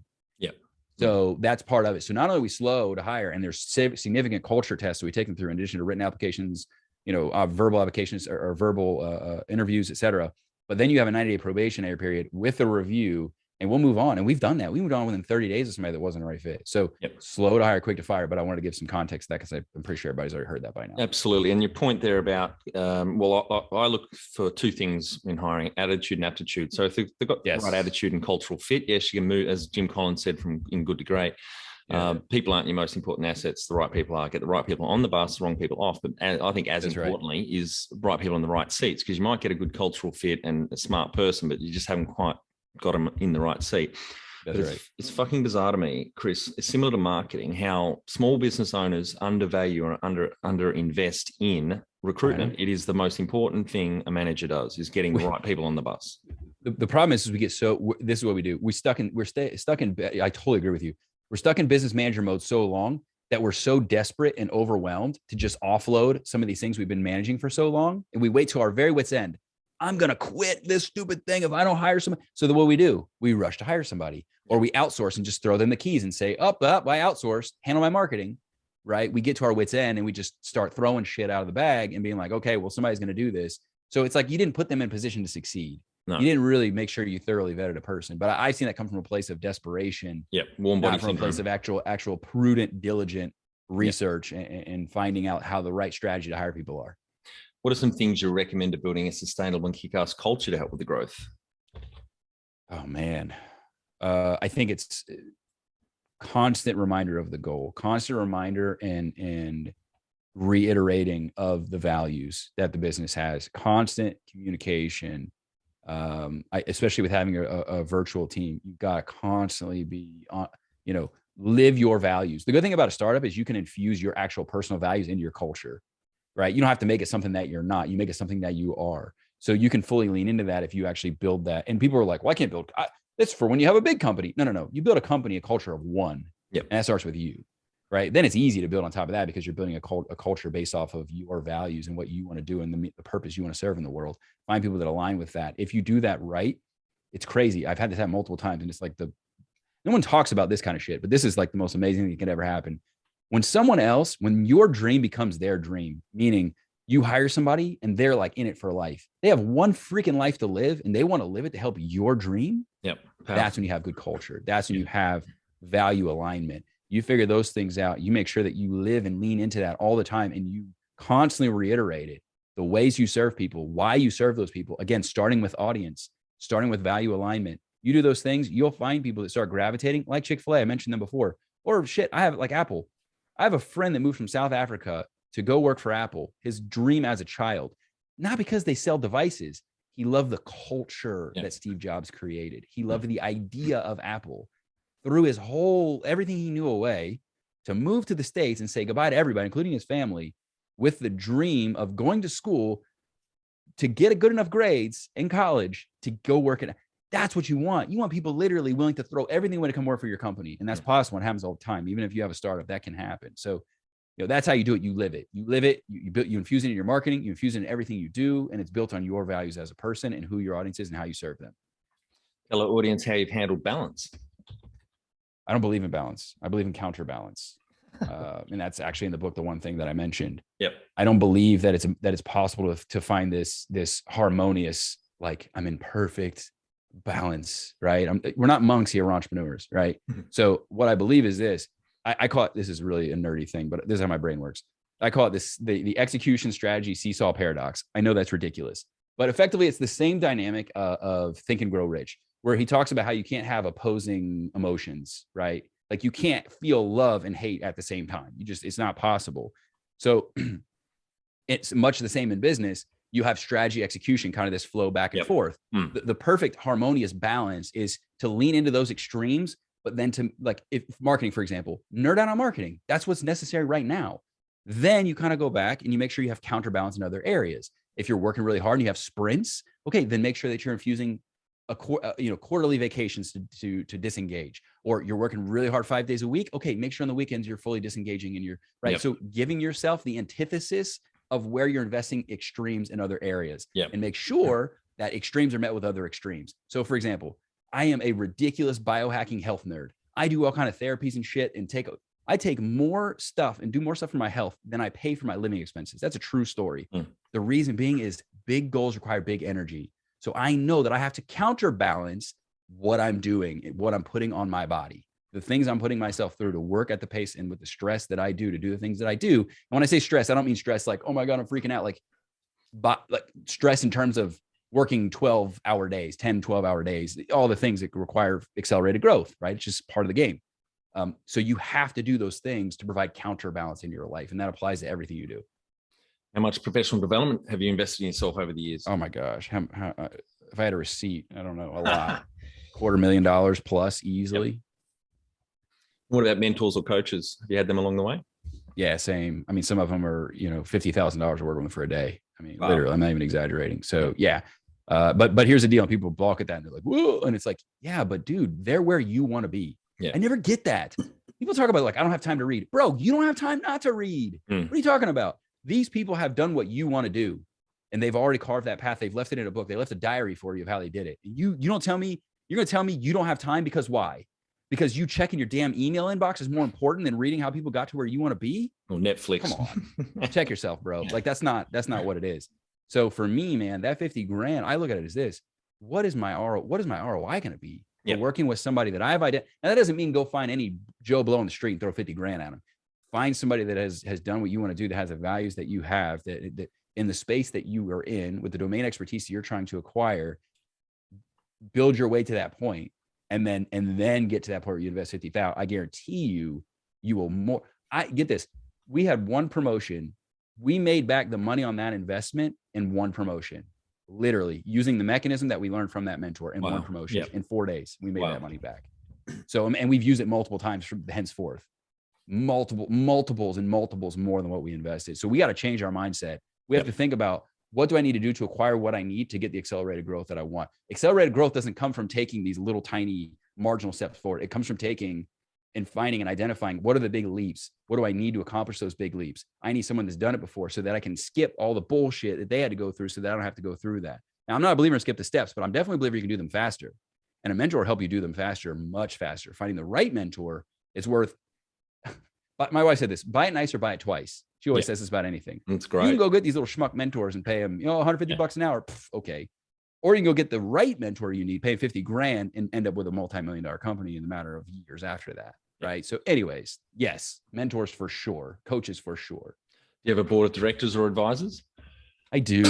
So that's part of it. So not only are we slow to hire, and there's significant culture tests that we take them through in addition to written applications, verbal applications or verbal interviews, et cetera. But then you have a 90-day probationary period with a review, and we'll move on. And we've done that. We moved on within 30 days of somebody that wasn't a right fit. So slow to hire, quick to fire. But I wanted to give some context to that because I'm pretty sure everybody's already heard that by now. Absolutely. And your point there about, I look for 2 things in hiring: attitude and aptitude. So if they've got the right attitude and cultural fit, yes, you can move, as Jim Collins said, from in good to great. People aren't your most important assets. The right people are. Get the right people on the bus, the wrong people off. But I think as importantly is right people in the right seats, because you might get a good cultural fit and a smart person, but you just haven't quite got them in the right seat. It's fucking bizarre to me, Chris. It's similar to marketing, how small business owners undervalue or under invest in recruitment. It is the most important thing a manager does, is getting the right people on the bus. The problem is we get this is what we do. We're stuck in, I totally agree with you. We're stuck in business manager mode so long that we're so desperate and overwhelmed to just offload some of these things we've been managing for so long. And we wait till our very wit's end. I'm going to quit this stupid thing if I don't hire somebody. So what we do, we rush to hire somebody, or we outsource and just throw them the keys and say, I outsourced, handle my marketing, right? We get to our wit's end and we just start throwing shit out of the bag and being like, okay, well, somebody's going to do this. So it's like, you didn't put them in a position to succeed. No. You didn't really make sure you thoroughly vetted a person. But I've seen that come from a place of desperation. Warm body not from a place of actual prudent, diligent research and finding out how the right strategy to hire people are. What are some things you recommend to building a sustainable and kick-ass culture to help with the growth? Oh man. I think it's constant reminder of the goal, constant reminder and reiterating of the values that the business has, constant communication. Especially with having a virtual team, you've got to constantly be on, live your values. The good thing about a startup is you can infuse your actual personal values into your culture, right? You don't have to make it something that you're not. You make it something that you are. So you can fully lean into that if you actually build that. And people are like, well, I can't build. That's for when you have a big company. No. You build a company, a culture of one. Yep. And that starts with you, right? Then it's easy to build on top of that because you're building a culture based off of your values and what you want to do and the purpose you want to serve in the world. Find people that align with that. If you do that right, it's crazy. I've had this happen multiple times, and it's like no one talks about this kind of shit, but this is like the most amazing thing that can ever happen. When your dream becomes their dream, meaning you hire somebody and they're like in it for life. They have one freaking life to live and they want to live it to help your dream. Yep. That's when you have good culture. That's when you have value alignment. You figure those things out. You make sure that you live and lean into that all the time. And you constantly reiterate it. The ways you serve people, why you serve those people. Again, starting with audience, starting with value alignment. You do those things, you'll find people that start gravitating, like Chick-fil-A. I mentioned them before. Or shit, I have like Apple. I have a friend that moved from South Africa to go work for Apple. His dream as a child, not because they sell devices. He loved the culture that Steve Jobs created. He loved the idea of Apple. Threw his everything he knew away to move to the States and say goodbye to everybody, including his family, with the dream of going to school to get a good enough grades in college to go work at. That's what you want. You want people literally willing to throw everything away to come work for your company. And that's possible. It happens all the time. Even if you have a startup, that can happen. So, that's how you do it. You live it. You live it. You infuse it in your marketing. You infuse it in everything you do. And it's built on your values as a person and who your audience is and how you serve them. Tell our audience how you've handled balance. I don't believe in balance. I believe in counterbalance. And that's actually in the book, the one thing that I mentioned. Yep. I don't believe that it's possible to find this harmonious, like I'm in perfect balance, right? We're not monks here, we're entrepreneurs, right? So what I believe is this. I call it, this is really a nerdy thing, but this is how my brain works. I call it the execution strategy seesaw paradox. I know that's ridiculous, but effectively it's the same dynamic of Think and Grow Rich, where he talks about how you can't have opposing emotions, right? Like you can't feel love and hate at the same time. It's not possible. So it's much the same in business. You have strategy, execution, kind of this flow back and forth. The perfect harmonious balance is to lean into those extremes, but then to, like, if marketing, for example, nerd out on marketing, that's what's necessary right now. Then you kind of go back and you make sure you have counterbalance in other areas. If you're working really hard and you have sprints, okay, then make sure that you're infusing quarterly vacations to disengage, or you're working really hard 5 days a week. Okay, make sure on the weekends you're fully disengaging and you're right. Yep. So giving yourself the antithesis of where you're investing extremes in other areas, and make sure that extremes are met with other extremes. So for example, I am a ridiculous biohacking health nerd. I do all kind of therapies and shit and I take more stuff and do more stuff for my health than I pay for my living expenses. That's a true story. The reason being is big goals require big energy. So I know that I have to counterbalance what I'm doing, what I'm putting on my body, the things I'm putting myself through to work at the pace and with the stress that I do to do the things that I do. And when I say stress, I don't mean stress like, oh my God, I'm freaking out. Like stress in terms of working 12-hour days, 10, 12-hour days, all the things that require accelerated growth, right? It's just part of the game. So you have to do those things to provide counterbalance in your life. And that applies to everything you do. How much professional development have you invested in yourself over the years? Oh my gosh. If I had a receipt, I don't know, a lot, $250,000 plus easily. Yep. What about mentors or coaches? Have you had them along the way? Yeah, same. I mean, some of them are, $50,000 working with them for a day. I mean, literally, I'm not even exaggerating. So yeah. But here's the deal. People balk at that and they're like, whoa. And it's like, yeah, but dude, they're where you want to be. Yeah. I never get that. People talk about like, I don't have time to read. Bro, you don't have time not to read. What are you talking about? These people have done what you want to do. And they've already carved that path. They've left it in a book. They left a diary for you of how they did it. You don't tell me, you're going to tell me you don't have time because why? Because you checking your damn email inbox is more important than reading how people got to where you want to be? Oh, Netflix. Come on. Check yourself, bro. Like that's not what it is. So for me, man, that 50 grand, I look at it as this. What is my ROI going to be? Yep. Working with somebody that I've identified. Now that doesn't mean go find any Joe Blow on the street and throw 50 grand at him. Find somebody that has done what you want to do, that has the values that you have, that in the space that you are in with the domain expertise that you're trying to acquire, build your way to that point, and then get to that point where you invest 50,000. I guarantee you will more. I get this. We had one promotion. We made back the money on that investment in one promotion, literally using the mechanism that we learned from that mentor in one promotion. In 4 days. We made that money back. So, and we've used it multiple times from henceforth, multiples more than what we invested. So we got to change our mindset. We have to think about, what do I need to do to acquire what I need to get the accelerated growth that I want? Accelerated growth doesn't come from taking these little tiny marginal steps forward. It comes from taking and finding and identifying, what are the big leaps? What do I need to accomplish those big leaps? I need someone that's done it before so that I can skip all the bullshit that they had to go through so that I don't have to go through that. Now, I'm not a believer in skip the steps, but I'm definitely a believer you can do them faster. And a mentor will help you do them faster, much faster. Finding the right mentor is worth, my wife said this, buy it nice or buy it twice. She always says this about anything. That's great. You can go get these little schmuck mentors and pay them, $150 an hour. Okay. Or you can go get the right mentor you need, pay 50 grand and end up with a multi-million-dollar company in a matter of years after that. Right. So anyways, yes, mentors for sure. Coaches for sure. Do you have a board of directors or advisors? I do.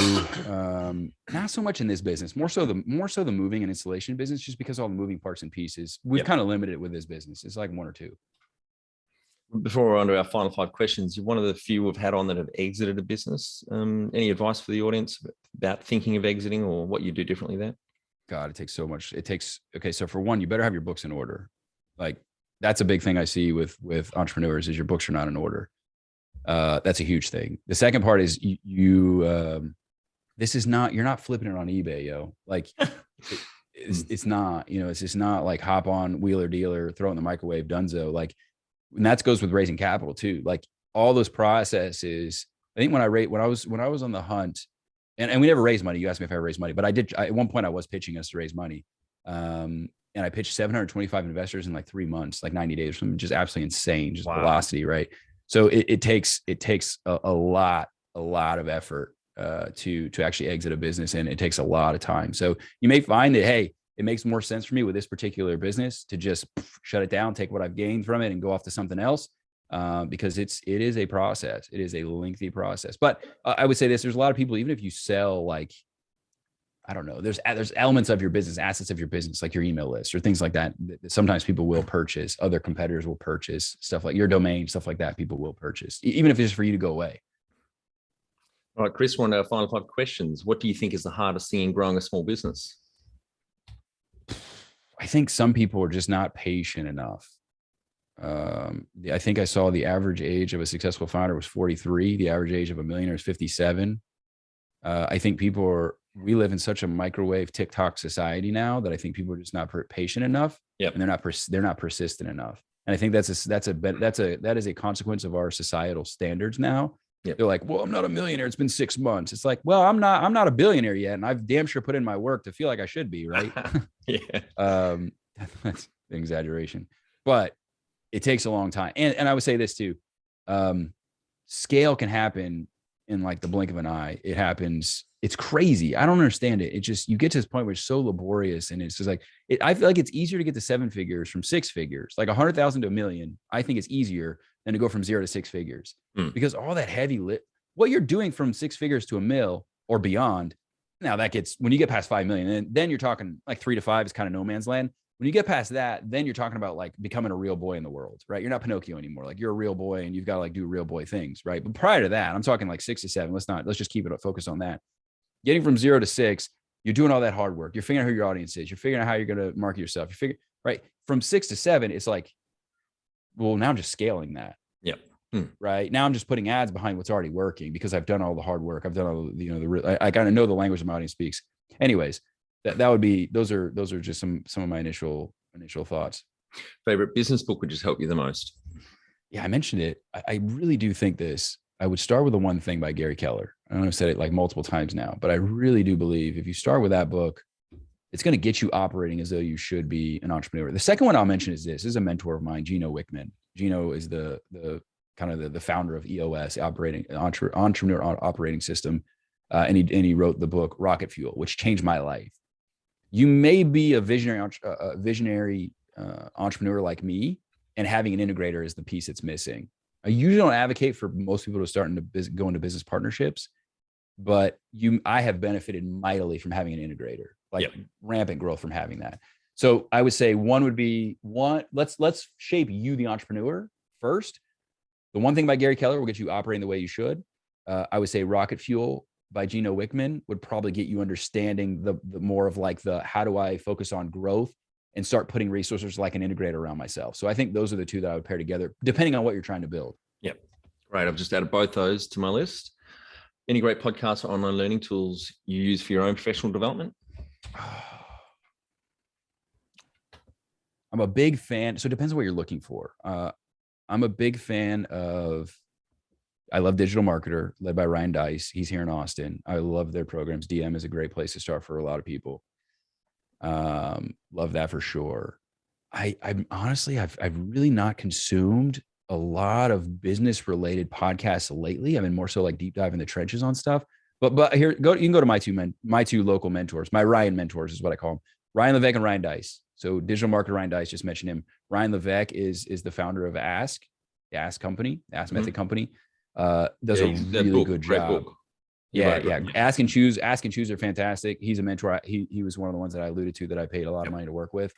Not so much in this business, more so the moving and installation business, just because all the moving parts and pieces, we've kind of limited it with this business. It's like one or two. Before we're on to our final 5 questions, you're one of the few we've had on that have exited a business. Any advice for the audience about thinking of exiting or what you do differently there? God, it takes so much. Okay. So for one, you better have your books in order. Like, that's a big thing I see with entrepreneurs is your books are not in order. That's a huge thing. The second part is this is not, you're not flipping it on eBay, yo. Like it's not, it's just not like hop on wheeler dealer, throw it in the microwave, dunzo. Like, and that goes with raising capital too. Like all those processes, I think when I was on the hunt and we never raised money. You asked me if I raised money, but at one point I was pitching us to raise money. And I pitched 725 investors in like 3 months, like 90 days, just absolutely insane, just velocity. Right. So it takes a lot of effort to actually exit a business, and it takes a lot of time. So you may find that, hey, it makes more sense for me with this particular business to just shut it down, take what I've gained from it and go off to something else. Because it is a process. It is a lengthy process. But I would say this, there's a lot of people, even if you sell, like, I don't know, there's elements of your business, assets of your business, like your email list or things like that sometimes people will purchase, other competitors will purchase, stuff like your domain, stuff like that, people will purchase, even if it's for you to go away. All right, Chris, one of our final 5 questions. What do you think is the hardest thing in growing a small business? I think some people are just not patient enough. I think I saw the average age of a successful founder was 43. The average age of a millionaire is 57. I think we live in such a microwave TikTok society now that I think people are just not patient enough. Yep. And they're not persistent enough. And I think that is a consequence of our societal standards now. Yep. They're like, well, I'm not a millionaire. It's been 6 months. It's like, well, I'm not a billionaire yet. And I've damn sure put in my work to feel like I should be, right? Yeah. That's an exaggeration, but it takes a long time. And I would say this too. Scale can happen in like the blink of an eye. It happens. It's crazy. I don't understand it. It just, you get to this point where it's so laborious, and it's just like, I feel like it's easier to get to 7 figures from 6 figures, like 100,000 to $1 million. I think it's easier than to go from 0 to 6 figures because all that heavy what you're doing from 6 figures to $1 million or beyond. Now that gets, when you get past 5 million, and then you're talking like 3 to 5 is kind of no man's land. When you get past that, then you're talking about like becoming a real boy in the world, right? You're not Pinocchio anymore. Like you're a real boy and you've got to like do real boy things, right? But prior to that, I'm talking like 6 to 7. Let's just keep it focused on that. Getting from 0 to 6, you're doing all that hard work. You're figuring out who your audience is. You're figuring out how you're going to market yourself. Right? From 6 to 7, it's like, well, now I'm just scaling that. Yeah. Right. Now I'm just putting ads behind what's already working because I've done all the hard work. I've done all I kind of know the language my audience speaks. Anyways, that would be, those are just some of my initial thoughts. Favorite business book would just help you the most? Yeah, I mentioned it. I really do think this. I would start with The One Thing by Gary Keller. I know I've said it like multiple times now, but I really do believe if you start with that book, it's going to get you operating as though you should be an entrepreneur. The second one I'll mention is this. This is a mentor of mine, Gino Wickman. Gino is the kind of the founder of EOS, entrepreneur operating system. And he wrote the book Rocket Fuel, which changed my life. You may be a visionary entrepreneur like me, and having an integrator is the piece that's missing. I usually don't advocate for most people to start go into business partnerships, but I have benefited mightily from having an integrator, like rampant growth from having that. So I would say one would be let's shape you, the entrepreneur, first. The one thing by Gary Keller will get you operating the way you should. I would say Rocket Fuel by Gino Wickman would probably get you understanding the more of like the, how do I focus on growth and start putting resources like an integrator around myself. So I think those are the two that I would pair together, depending on what you're trying to build. Yep. Great. I've just added both those to my list. Any great podcasts or online learning tools you use for your own professional development? I'm a big fan. So it depends on what you're looking for. I'm a big fan of, I love Digital Marketer, led by Ryan Dice. He's here in Austin. I love their programs. DM is a great place to start for a lot of people. Love that for sure. I'm honestly, I've really not consumed a lot of business related podcasts lately. I've been more so like deep dive in the trenches on stuff. But here, you can go to my two local mentors, my Ryan mentors is what I call them, Ryan Levesque and Ryan Dice. So digital marketer Ryan Dice, just mentioned him. Ryan Levesque is the founder of Ask Company, Ask Method Company. Does a really good job. Yeah. Ask and Choose are fantastic. He's a mentor. He was one of the ones that I alluded to that I paid a lot of money to work with.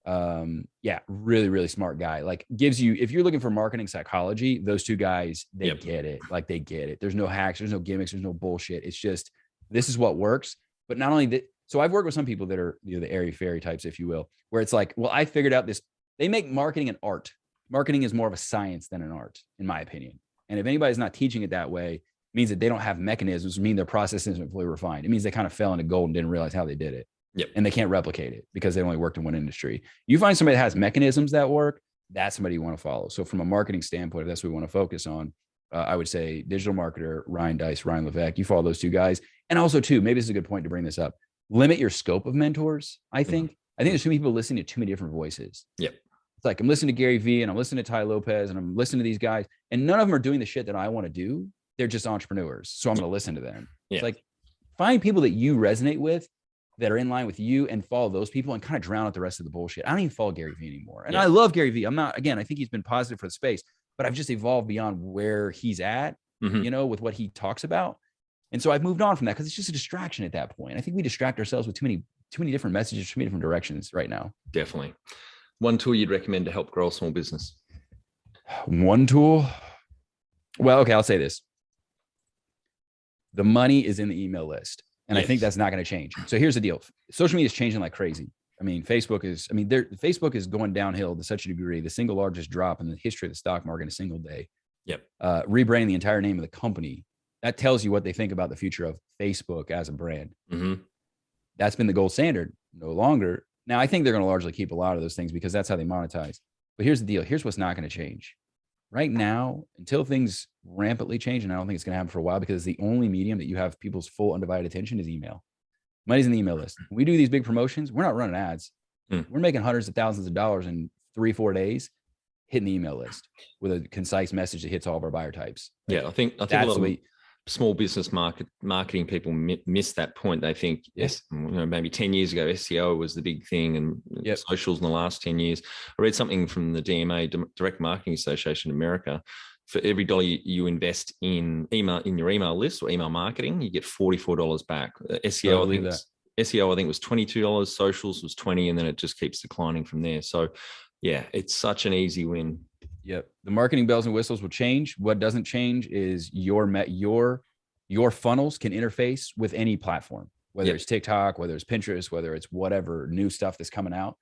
Really, really smart guy. Like gives you, if you're looking for marketing psychology, those two guys, they get it. Like they get it. There's no hacks, there's no gimmicks, there's no bullshit. It's just, this is what works. But not only that, so I've worked with some people that are, the airy fairy types, if you will, where it's like, well, I figured out this, they make marketing an art. Marketing is more of a science than an art, in my opinion. And if anybody's not teaching it that way, it means that they don't have mechanisms, mean their process isn't fully refined. It means they kind of fell into gold and didn't realize how they did it. And they can't replicate it because they only worked in one industry. You find somebody that has mechanisms that work, that's somebody you want to follow. So from a marketing standpoint, if that's what we want to focus on, I would say digital marketer, Ryan Dice, Ryan Levesque, you follow those two guys. And also too, maybe this is a good point to bring this up. Limit your scope of mentors. I think there's too many people listening to too many different voices. It's like, I'm listening to Gary Vee and I'm listening to Ty Lopez and I'm listening to these guys and none of them are doing the shit that I want to do. They're just entrepreneurs. So I'm going to listen to them. It's like, find people that you resonate with that are in line with you and follow those people and kind of drown out the rest of the bullshit. I don't even follow Gary Vee anymore. And I love Gary Vee. I think he's been positive for the space, but I've just evolved beyond where he's at, with what he talks about. And so I've moved on from that because it's just a distraction at that point. I think we distract ourselves with too many different messages, too many different directions right now. Definitely. One tool you'd recommend to help grow a small business? One tool? Well, okay, I'll say this. The money is in the email list. And I think that's not going to change. So here's the deal. Social media is changing like crazy. Facebook is going downhill to such a degree, the single largest drop in the history of the stock market in a single day. Rebranding the entire name of the company. That tells you what they think about the future of Facebook as a brand. That's been the gold standard. No longer. Now, I think they're going to largely keep a lot of those things because that's how they monetize. But here's the deal. Here's what's not going to change. Right now, until things rampantly change, and I don't think it's going to happen for a while because the only medium that you have people's full undivided attention is email. Money's in the email list. When we do these big promotions, we're not running ads. We're making hundreds of thousands of dollars in 3-4 days, hitting the email list with a concise message that hits all of our buyer types. I think a lot of small business marketing people miss that point. They think, maybe 10 years ago, SEO was the big thing and socials in the last 10 years. I read something from the DMA, Direct Marketing Association of America. For every dollar you invest in your email list or email marketing, you get $44 back. SEO, I think was $22. Socials was $20, and then it just keeps declining from there. So, it's such an easy win. The marketing bells and whistles will change. What doesn't change is your funnels can interface with any platform, whether it's TikTok, whether it's Pinterest, whether it's whatever new stuff that's coming out.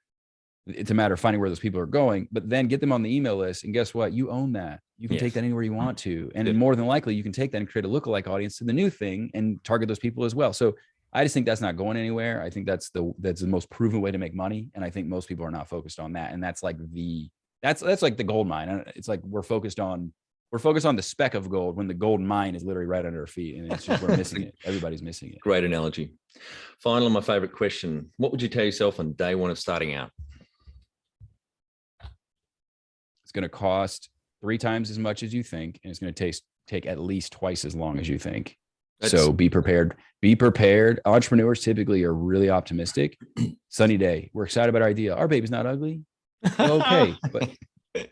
It's a matter of finding where those people are going, but then get them on the email list. And guess what? You own that. You can take that anywhere you want to. And more than likely, you can take that and create a lookalike audience to the new thing and target those people as well. So I just think that's not going anywhere. I think that's the most proven way to make money. And I think most people are not focused on that. And that's like that's like the gold mine. It's like we're focused on the speck of gold when the gold mine is literally right under our feet. And it's just, we're missing it. Everybody's missing it. Great analogy. Finally, my favorite question. What would you tell yourself on day one of starting out? It's going to cost 3 times as much as you think. And it's going to take at least twice as long as you think. So be prepared. Be prepared. Entrepreneurs typically are really optimistic. Sunny day. We're excited about our idea. Our baby's not ugly. Okay. But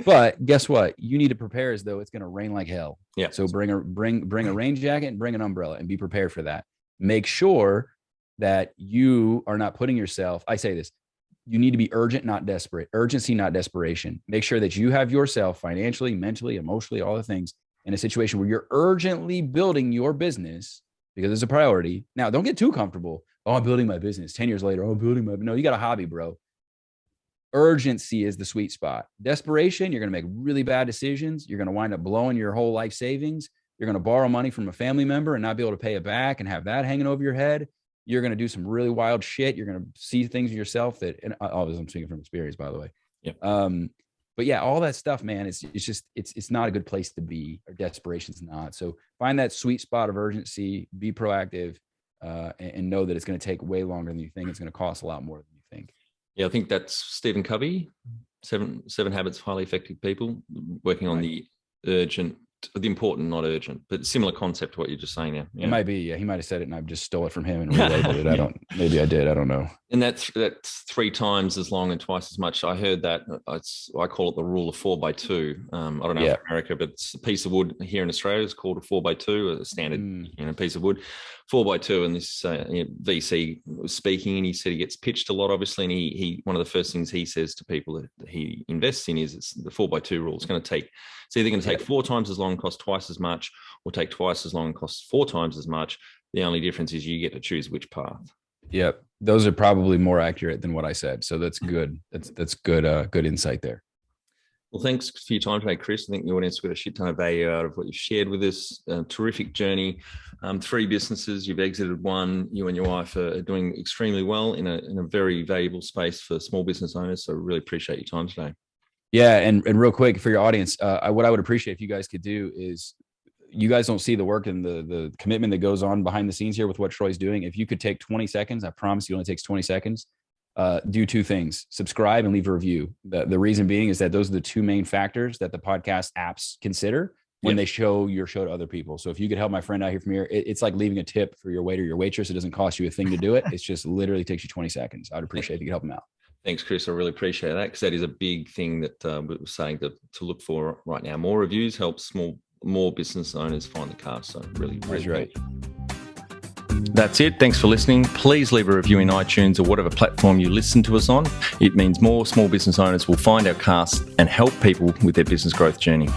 But guess what? You need to prepare as though it's going to rain like hell. Yeah. So bring a rain jacket and bring an umbrella and be prepared for that. Make sure that you are not putting yourself, I say this, you need to be urgent, not desperate. Urgency, not desperation. Make sure that you have yourself financially, mentally, emotionally, all the things in a situation where you're urgently building your business because it's a priority. Now, don't get too comfortable. Oh, I'm building my business. 10 years later, oh, I'm building my, no, you got a hobby, bro. Urgency is the sweet spot. Desperation, you're going to make really bad decisions. You're going to wind up blowing your whole life savings. You're going to borrow money from a family member and not be able to pay it back and have that hanging over your head. You're going to do some really wild shit. You're going to see things yourself that, and obviously I'm speaking from experience, by the way. Yeah. But yeah, all that stuff, man, it's just, it's not a good place to be, or desperation's not. So find that sweet spot of urgency, be proactive, and know that it's going to take way longer than you think. It's going to cost a lot more than you think. Yeah, I think that's Stephen Covey, seven habits of highly effective people, working on the urgent, the important, not urgent, but similar concept to what you're just saying now. Yeah. It might be, yeah, he might have said it and I've just stole it from him and relabeled it. Maybe I did. I don't know. And that's 3 times as long and twice as much. I heard that. I call it the rule of 4x2. I don't know if America, but it's a piece of wood here in Australia. It's called a 4x2, a standard piece of wood, 4x2. And this VC was speaking, and he said he gets pitched a lot, obviously. And he one of the first things he says to people that he invests in is it's the 4x2 rule. It's either going to take 4 times as long, cost twice as much, or take twice as long and cost 4 times as much. The only difference is you get to choose which path. Yep. Those are probably more accurate than what I said. So that's good. That's good. Good insight there. Well, thanks for your time today, Chris. I think the audience got a shit ton of value out of what you've shared with us. Terrific journey. 3 businesses, you've exited 1. You and your wife are doing extremely well in a very valuable space for small business owners. So really appreciate your time today. Yeah. And real quick for your audience, what I would appreciate if you guys could do is, you guys don't see the work and the commitment that goes on behind the scenes here with what Troy's doing. If you could take 20 seconds, I promise you it only takes 20 seconds. Do 2 things: subscribe and leave a review. The reason being is that those are the 2 main factors that the podcast apps consider when they show your show to other people. So if you could help my friend out here from here, it's like leaving a tip for your waiter, your waitress. It doesn't cost you a thing to do it. It's just literally takes you 20 seconds. I'd appreciate if you could help them out. Thanks, Chris. I really appreciate that, because that is a big thing that we're saying to look for right now. More reviews helps more business owners find the car. So really That's right. That's it. Thanks for listening. Please leave a review in iTunes or whatever platform you listen to us on. It means more small business owners will find our cast and help people with their business growth journey.